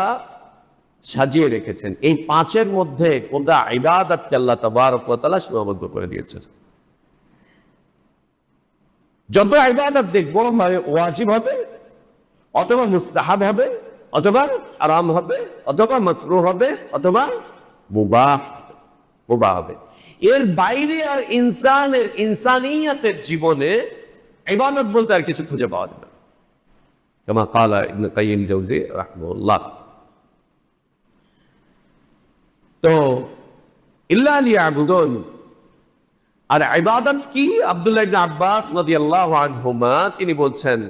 সাজিয়ে রেখেছেন। এই 5-এর মধ্যে গোটা ইবাদতকে আল্লাহ তাবারক ওয়া তাআলা সীমাবদ্ধ করে দিয়েছেন। যত ইবাদত দেখবো হয় ওয়াজিব হবে, অথবা মুস্তাহাব হবে, অথবা হারাম হবে, অথবা মাকরুহ হবে, অথবা মুবাহ, মুবাহ হবে। এর বাইরে আর ইনসানিয়াতের জীবনে ইবাদত বলতে আর কিছু খুঁজে পাওয়া যাবে না। কামা ক্বালা ইবনে কাইয়িম জাওজি রাহিমাহুল্লাহ। তো ইল্লা লিয়াবুদুন, আর ইবাদত কি? আব্দুল্লাহ ইবনে আব্বাস রাদিয়াল্লাহু আনহুমা তিনি বলছেন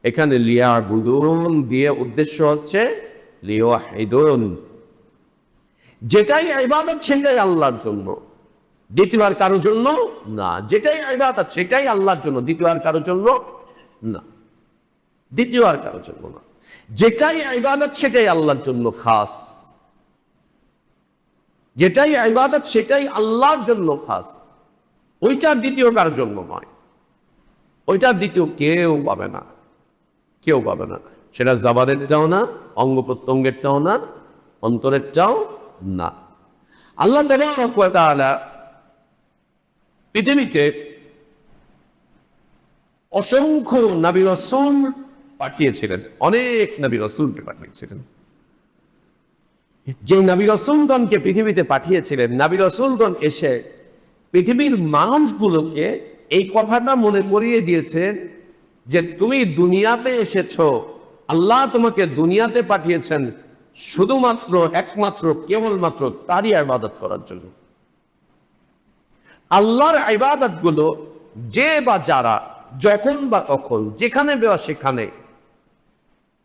এখানে লিয়াবুদুন দিয়ে উদ্দেশ্য হচ্ছে লিওয়াহিদুন, যেটাই ইবাদত সেটাই আল্লাহর জন্য, দ্বিতীয়বার কারোর জন্য না। যেটাই ইবাদত সেটাই আল্লাহর জন্য, দ্বিতীয়বার কারোর জন্য না, দ্বিতীয়বার কারোর জন্য না। যেটাই ইবাদত সেটাই আল্লাহর জন্য খাস, যেটাই ইবাদত সেটাই আল্লাহর জন্য খাস, ওইটা দ্বিতীয় কারোর জন্য নয়, ওইটা দ্বিতীয় কেউ পাবে না, কেউ পাবে না। সেটা জবানেরটাও না, অঙ্গ প্রত্যঙ্গেরটাও না, অন্তরেরটাও না। আল্লাহ তাআলা পৃথিবীতে অসংখ্য নবী রাসূল পাঠিয়েছিলেন, অনেক নবী রাসূলকে পাঠিয়েছিলেন। যে নবী রাসূলগণকে পৃথিবীতে পাঠিয়েছিলেন, নবী রাসূলগণ এসে পৃথিবীর মানুষগুলোকে এই কথাটা মনে করিয়ে দিয়েছেন যে তুমি দুনিয়াতে এসেছো, আল্লাহ তোমাকে দুনিয়াতে পাঠিয়েছেন শুধুমাত্র একমাত্র কেবলমাত্র তারই ইবাদত করার জন্য। আল্লাহর ইবাদত গুলো যে বা যারা যখন বা তখন যেখানে বা সেখানে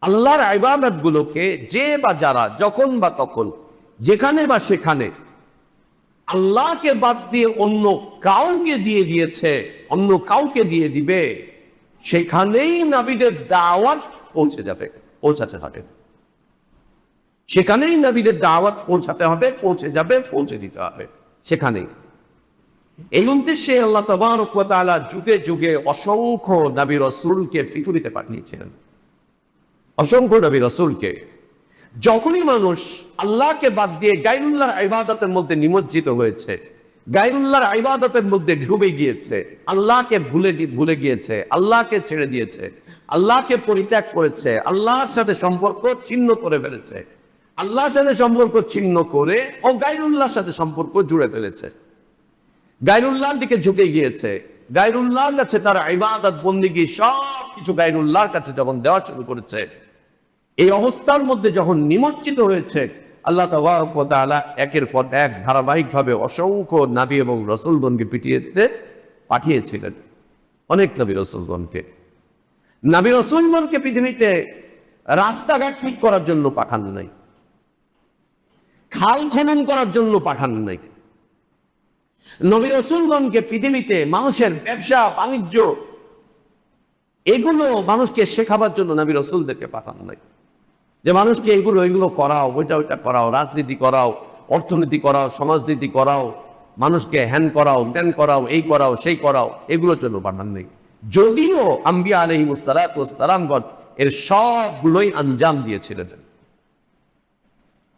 আল্লাহর ইবাদত গুলোকে যে বা যারা যখন বা তখন যেখানে বা সেখানে আল্লাহকে বাদ দিয়ে অন্য কাউকে দিয়ে দিয়েছে, অন্য কাউকে দিয়ে দিবে, সেখানেই নবীদের দাওয়াত পৌঁছে যাবে, পৌঁছাতে হবে। সেখানেই নবীদের দাওয়াত পৌঁছাতে হবে, পৌঁছে যাবে, পৌঁছে দিতে হবে সেখানেই। এই উদ্দেশ্যে আল্লাহ তাবারক ওয়া তাআলা যুগে যুগে অসংখ্য নবী রাসূলকে পৃথিবীতে পাঠিয়েছিলেন, অসংখ্য নবী রাসূলকে। যখনই মানুষ আল্লাহকে বাদ দিয়ে গায়রুল্লাহর ইবাদতের মধ্যে নিমজ্জিত হয়েছে, গায়রুল্লাহর ইবাদতের মধ্যে ডুবে গিয়েছে, আল্লাহকে ভুলে গিয়েছে, আল্লাহকে ছেড়ে দিয়েছে, আল্লাহকে পরিত্যাগ করেছে, আল্লাহর সাথে সম্পর্ক ছিন্ন করে ফেলেছে, আল্লাহর সাথে সম্পর্ক ছিন্ন করে ও গায়রুল্লাহর সাথে সম্পর্ক জুড়ে ফেলেছে, গায়রুল্লাহর দিকে ঝুঁকে গিয়েছে, গায়রুল্লাহর কাছে তার ইবাদত বন্দেগী সব কিছু গায়রুল্লাহর কাছে যখন দেওয়া শুরু করেছে, এই অবস্থার মধ্যে যখন নিমজ্জিত হয়েছে, আল্লাহ তাবারক ওয়া তাআলা একের পর এক ধারাবাহিকভাবে অসংখ্য নবী এবং রাসূলগণকে পাঠিয়েছিলেন, অনেক নবী রাসূলগণকে। নবী রাসূলগণকে পৃথিবীতে রাস্তাঘাট ঠিক করার জন্য পাঠান নাই, খাল খনন করার জন্য পাঠান নাই। নবী রাসূলগণকে পৃথিবীতে মানুষের ব্যবসা বাণিজ্য এগুলো মানুষকে শেখাবার জন্য নবী রাসূলদেরকে পাঠান নাই, যে মানুষকে এগুলো করাও, ওইটা করাও, রাজনীতি করাও, অর্থনীতি করাও, সমাজনীতি করাও, মানুষকে হ্যান করাও, ত্যান করাও, এই করাও, সেই করাও, এগুলোর জন্য পাঠান নেই। যদিও আম্বিয়া আলাইহিমুস সালাতু ওয়াস সালামগণ এর সবগুলোই আঞ্জাম দিয়েছিলেন,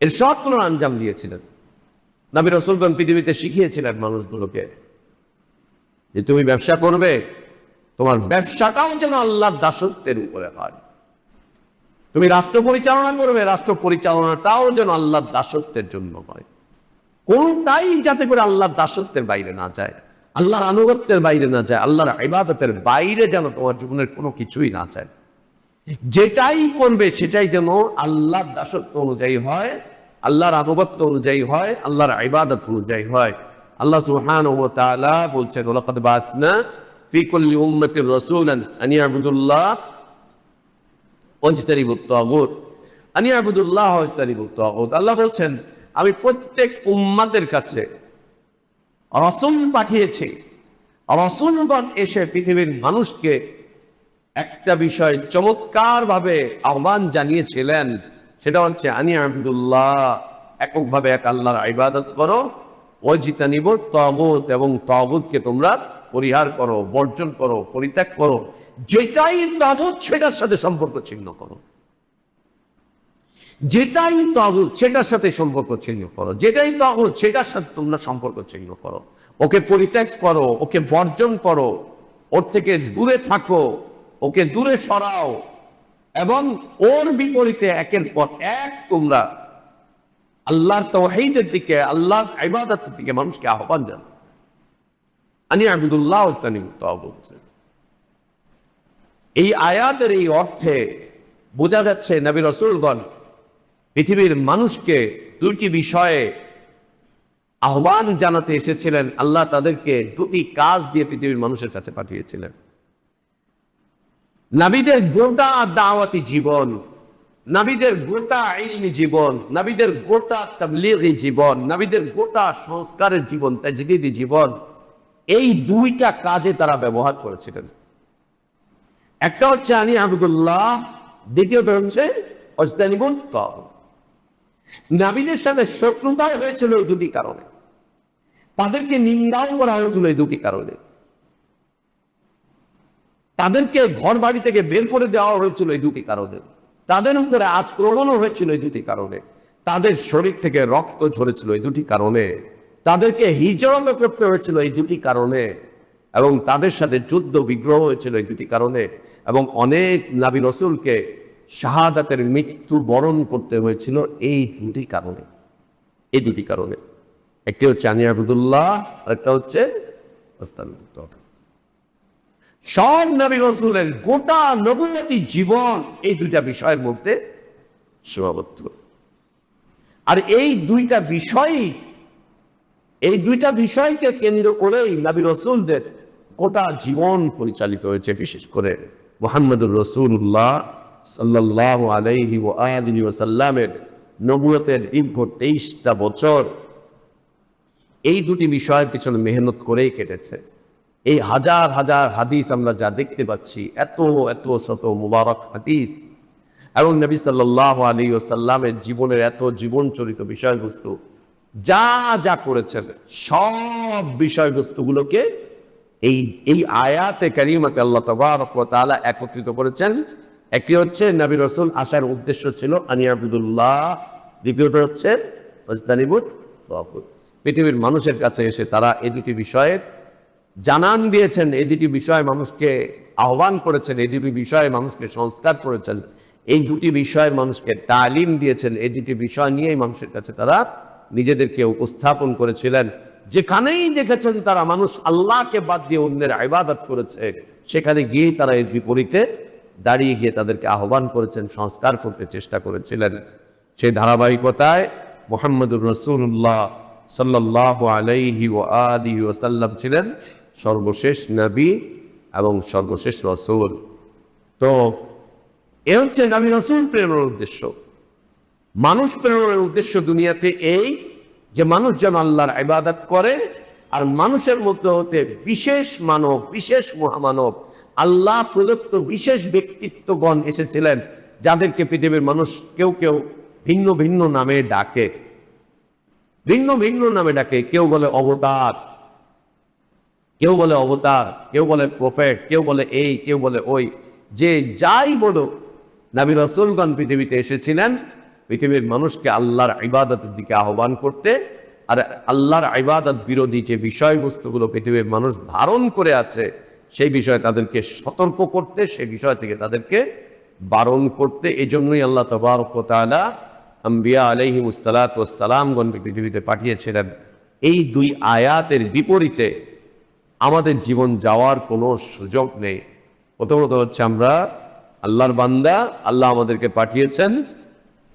এর সবগুলো আঞ্জাম দিয়েছিলেন। নবী রাসূলগণ পৃথিবীতে শিখিয়েছিলেন মানুষগুলোকে যে তুমি ব্যবসা করবে, তোমার ব্যবসাটাও যেন আল্লাহর দাসত্বের উপরে হয়। তুমি রাষ্ট্র পরিচালনা করবে, রাষ্ট্র পরিচালনাটাও যেন আল্লাহর দাসত্বের জন্য হয়। কোনটাই যাতে করে আল্লাহর দাসত্বের বাইরে না যায়, আল্লাহর আনুগত্যের বাইরে না যায়, আল্লাহর ইবাদতের বাইরে যেন তোমার জীবনের কোনো কিছুই না যায়। যেটাই করবে সেটাই যেন আল্লাহর দাসত্ব অনুযায়ী হয়, আল্লাহর আনুগত্য অনুযায়ী হয়, আল্লাহর ইবাদত অনুযায়ী হয়। আল্লাহ সুবহানাহু ওয়া তাআলা বলছেন ওয়ালাকাদ বাসনা ফি কুল্লি উম্মাতির রাসূলান আন ইয়াবুদুল্লাহ ওয়াজতানিবুত তাগুত, আন ইয়াবুদুল্লাহ ওয়াজতানিবুত তাগুত। আল্লাহ বলছেন আমি প্রত্যেক উম্মাতের কাছে রাসূল পাঠিয়েছি, রাসূলগণ এসে পৃথিবীর মানুষকে একটা বিষয় চমৎকারভাবে আহ্বান জানিয়েছিলেন, সেটা হচ্ছে আনি আবদুল্লাহ, এককভাবে এক আল্লাহর ইবাদত করো, ওয়াজতানিবুত তাগুত, এবং তাগুতকে তোমরা পরিহার করো, বর্জন করো, পরিত্যাগ করো। যেটাই তাগুত সেটার সাথে সম্পর্ক ছিন্ন করো, যেটাই তাগুত সেটার সাথে সম্পর্ক ছিন্ন করো, যেটাই তাগুত সেটার সাথে তোমরা সম্পর্ক ছিন্ন করো, ওকে পরিত্যাগ করো, ওকে বর্জন করো, ওর থেকে দূরে থাকো, ওকে দূরে সরাও, এবং ওর বিপরীতে একের পর এক তোমরা আল্লাহর তাওহীদের দিকে, আল্লাহর ইবাদতের দিকে মানুষকে আহ্বান জানান। আনি আবুদুল্লাহ এই আয়াতের এই অর্থে বোঝা যাচ্ছে নবী রাসূলগণ পৃথিবীর মানুষকে দুটি বিষয়ে আহ্বান জানাতে এসেছিলেন। আল্লাহ তাদেরকে দুটি কাজ দিয়ে পৃথিবীর মানুষের কাছে পাঠিয়েছিলেন। নবীদের গোটা দাওয়াতি জীবন, নবীদের গোটা ইলমি জীবন, নবীদের গোটা তাবলীগী জীবন, নবীদের গোটা সংস্কারের জীবন, তাজদীদি জীবন, এই দুইটা কাজে তারা ব্যবহার করেছিলেন। একটা হচ্ছে আনি আবুদুল্লাহ, দ্বিতীয়টা হচ্ছে ওয়াজতানিবুত তাগুত। নবীদের সাথে শত্রুতা হয়েছিল এই দুটি কারণে, তাদেরকে নিন্দাও করা হয়েছিল এই দুটি কারণে, তাদেরকে ঘর বাড়ি থেকে বের করে দেওয়া হয়েছিল এই দুটি কারণে, তাদের উপরে আক্রমণও হয়েছিল এই দুটি কারণে, তাদের শরীর থেকে রক্ত ঝরেছিল এই দুটি কারণে, তাদেরকে হিজরত করতে হয়েছিল এই দুটি কারণে, এবং তাদের সাথে যুদ্ধ বিগ্রহ হয়েছিল এই দুটি কারণে, এবং অনেক নবী রাসূলকে শাহাদাতের মৃত্যু বরণ করতে হয়েছিল এই দুটি কারণে। এই দুটি কারণে, একটি হচ্ছে আনি আবুদুল্লাহ, আর একটা হচ্ছে ওয়াজতানিবুত তাগুত। সব নবী রাসূলের গোটা নবুয়তি জীবন এই দুইটা বিষয়ের মধ্যে সীমাবদ্ধ। আর এই দুইটা বিষয়কে কেন্দ্র করেই নবী রাসূলদের গোটা জীবন পরিচালিত হয়েছে। বিশেষ করে মুহাম্মদুর রাসূলুল্লাহ সাল্লাল্লাহু আলাইহি ওয়া আলিহি ওয়াসাল্লামের নবুয়তের দীর্ঘ 23টা বছর এই দুটি বিষয়ের পিছনে মেহনত করেই কেটেছে। এই হাজার হাজার হাদিস আমরা যা দেখতে পাচ্ছি, এত এত শত মুবারক হাদিস, এবং নবী সাল্লাল্লাহু আলাইহি ওয়াসাল্লামের জীবনের এত জীবনচরিত বিষয়বস্তু যা যা করেছেন, সব বিষয়বস্তুগুলোকে এই আয়াতে কারিমাতে আল্লাহ তাবারক ওয়া তাআলা একত্রিত করেছেন। একটি হচ্ছে নবী রাসূল আসার উদ্দেশ্য ছিল আনি আবুদুল্লাহ, দ্বিতীয়টা হচ্ছে ওয়াজতানিবুত তাগুত। পৃথিবীর মানুষের কাছে এসে তারা এই দুটি বিষয়ের জানান দিয়েছেন, এই দুটি বিষয়ে মানুষকে আহ্বান করেছেন, এই দুটি বিষয়ে মানুষকে সংস্কার করেছেন, এই দুটি বিষয়ের মানুষকে তালিম দিয়েছেন। এই দুটি বিষয় নিয়েই মানুষের কাছে তারা নিজেদেরকে উপস্থাপন করেছিলেন। যেখানেই দেখেছেন তারা মানুষ আল্লাহকে বাদ দিয়ে অন্যের ইবাদত করেছে, সেখানে গিয়ে তারা এর বিপরীতে দাঁড়িয়ে গিয়ে তাদেরকে আহ্বান করেছেন, সংস্কার করতে চেষ্টা করেছিলেন। সেই ধারাবাহিকতায় মুহাম্মদুর রাসূলুল্লাহ সাল্লাল্লাহু আলাইহি ওয়া আলিহি ওয়াসাল্লাম ছিলেন সর্বশেষ নবী এবং সর্বশেষ রাসূল। তো এ হচ্ছে নবী রাসূল প্রেরণের উদ্দেশ্য। মানুষ প্রেরণের উদ্দেশ্য দুনিয়াতে এই যে মানুষ যেন আল্লাহর ইবাদত করে, আর মানুষের মধ্যে হতে বিশেষ মানব, বিশেষ মহামানব, আল্লাহ প্রদত্ত বিশেষ ব্যক্তিত্বগণ এসেছিলেন, যাদেরকে পৃথিবীর মানুষ কেউ কেউ ভিন্ন ভিন্ন নামে ডাকে, ভিন্ন ভিন্ন নামে ডাকে। কেউ বলে অবতার, কেউ বলে অবতার, কেউ বলে প্রফেট, কেউ বলে এই, কেউ বলে ওই। যে যাই বলো, নবী রাসূলগণ পৃথিবীতে এসেছিলেন পৃথিবীর মানুষকে আল্লাহর ইবাদতের দিকে আহ্বান করতে, আর আল্লাহর ইবাদত বিরোধী যে বিষয়বস্তুগুলো পৃথিবীর মানুষ ধারণ করে আছে সেই বিষয়ে তাদেরকে সতর্ক করতে, সেই বিষয় থেকে তাদেরকে বারণ করতে। এই জন্যই আল্লাহ তাবারক ওয়া তাআলা আম্বিয়া আলাইহিমুস সালাতু ওয়াস সালামগণকে পৃথিবীতে পাঠিয়েছিলেন। এই দুই আয়াতের বিপরীতে আমাদের জীবন যাওয়ার কোনো সুযোগ নেই। প্রথমত হচ্ছে আমরা আল্লাহর বান্দা, আল্লাহ আমাদেরকে পাঠিয়েছেন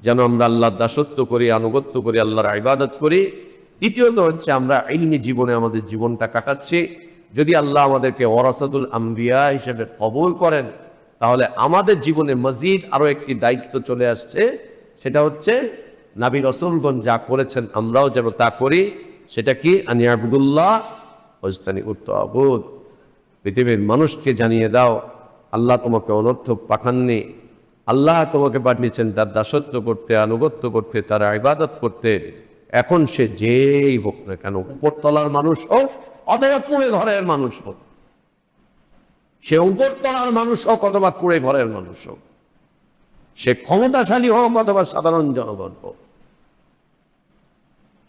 যেন আমরা আল্লাহর দাসত্ব করি, আনুগত্য করি, আল্লাহর ইবাদত করি। দ্বিতীয়ত হচ্ছে আমরা ইলমি জীবনে আমাদের জীবনটা কাটাচ্ছি। যদি আল্লাহ আমাদেরকে ওয়ারাসাতুল আম্বিয়া হিসেবে কবুল করেন, তাহলে আমাদের জীবনে মজিদ আরও একটি দায়িত্ব চলে আসছে, সেটা হচ্ছে নবী রাসূলগণ যা করেছেন আমরাও যেন তা করি। সেটা কি? আনি আবুদুল্লাহ ওয়াজতানিবুত তাগুত। পৃথিবীর মানুষকে জানিয়ে দাও, আল্লাহ তোমাকে অনর্থক পাঠাননি, আল্লাহ তোমাকে পাঠিয়েছেন তার দাসত্ব করতে, আনুগত্য করতে, তার ইবাদত করতে। এখন সে যেই হোক না কেন, উপরতলার মানুষ হোক অথবা কুড়ে ঘরের মানুষ হোক, সে উপরতলার মানুষ হোক অথবা কুড়ে ঘরের মানুষ হোক, সে ক্ষমতাশালী হোক অথবা সাধারণ জনগণ হোক,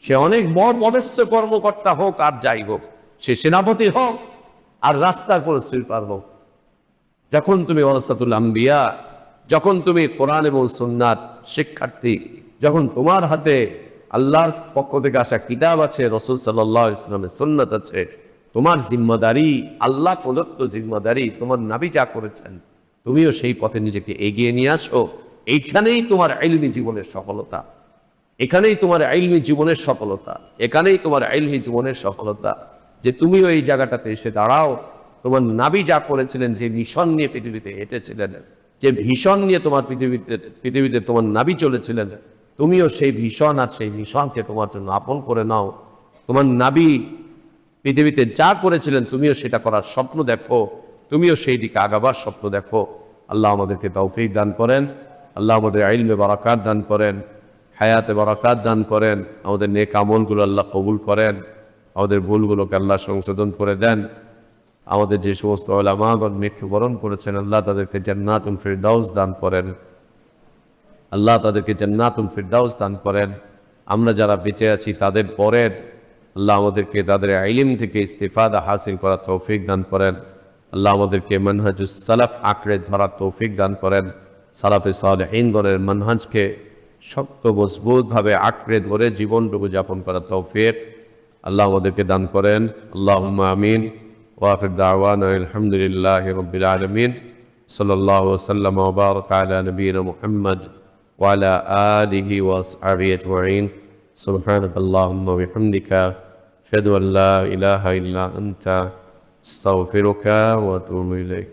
সে অনেক বড় পদস্থ কর্মকর্তা হোক আর যাই হোক, সে সেনাপতি হোক আর রাস্তার কোনো সুইপার হোক, যখন তুমি ওয়ারাসাতুল আম্বিয়া, যখন তুমি কোরআন এবং সুন্নাত শিক্ষার্থী, যখন তোমার হাতে আল্লাহর পক্ষ থেকে আসা কিতাব আছে, রসুল সাল্লাল্লাহু আলাইহি ওয়াসাল্লামের সুন্নাত আছে। তোমার জিম্মাদারি, আল্লাহ প্রদত্ত জিম্মাদারি, তোমার নবী যা করেছেন তুমিও সেই পথে নিজেকে এগিয়ে নিয়ে আসো। এইখানেই তোমার ইলমি জীবনের সফলতা, এখানেই তোমার ইলমি জীবনের সফলতা, এখানেই তোমার ইলমি জীবনের সফলতা, যে তুমিও এই জায়গাটাতে এসে দাঁড়াও। তোমার নবী যা করেছিলেন, যে মিশন নিয়ে পৃথিবীতে হেঁটেছিলেন, যে ভীষণ নিয়ে তোমার পৃথিবীতে তোমার নবী চলেছিলেন, তুমিও সেই ভীষণ আর সেই মিশনকে তোমার জন্য আপন করে নাও। তোমার নবী পৃথিবীতে যা করেছিলেন তুমিও সেটা করার স্বপ্ন দেখো, তুমিও সেই দিকে আগাবার স্বপ্ন দেখো। আল্লাহ আমাদেরকে তৌফিক দান করেন, আল্লাহ আমাদের ইলমে বারাকাত দান করেন, হায়াতে বারাকাত দান করেন, আমাদের নেক আমলগুলো আল্লাহ কবুল করেন, আমাদের ভুলগুলোকে আল্লাহ সংশোধন করে দেন। আমাদের যে সমস্ত উলামাগণ মৃত্যুবরণ করেছেন, আল্লাহ তাদেরকে জান্নাতুল ফিরদাউস দান করেন, আল্লাহ তাদেরকে জান্নাতুল ফিরদাউস দান করেন। আমরা যারা বেঁচে আছি তাদের পরের আল্লাহ আমাদেরকে তাদের ইলম থেকে ইস্তিফাদা হাসিল করার তৌফিক দান করেন। আল্লাহ আমাদেরকে মানহাজুস সালাফ আঁকড়ে ধরার তৌফিক দান করেন। সালাফে সালেহীনগণের মানহাজকে শক্ত মজবুতভাবে আঁকড়ে ধরে জীবনটুকু যাপন করার তৌফিক আল্লাহ আমাদেরকে দান করেন। আল্লাহুম্মা আমিন। ওয়া আখির দাওয়ানা আলহামদুলিল্লাহি রাব্বিল আলামিন। সাল্লাল্লাহু ওয়া সাল্লামা ওয়া বারাকা আলা নবিয়িনা মুহাম্মদ ওয়া আলা আলিহি ওয়া আসহাবিহি আজমাইন। সুবহানাকাল্লাহুম্মা ওয়া বিহামদিকা আশহাদু আন লা ইলাহা ইল্লা আনতা আস্তাগফিরুকা ওয়া আতুবু ইলাইক।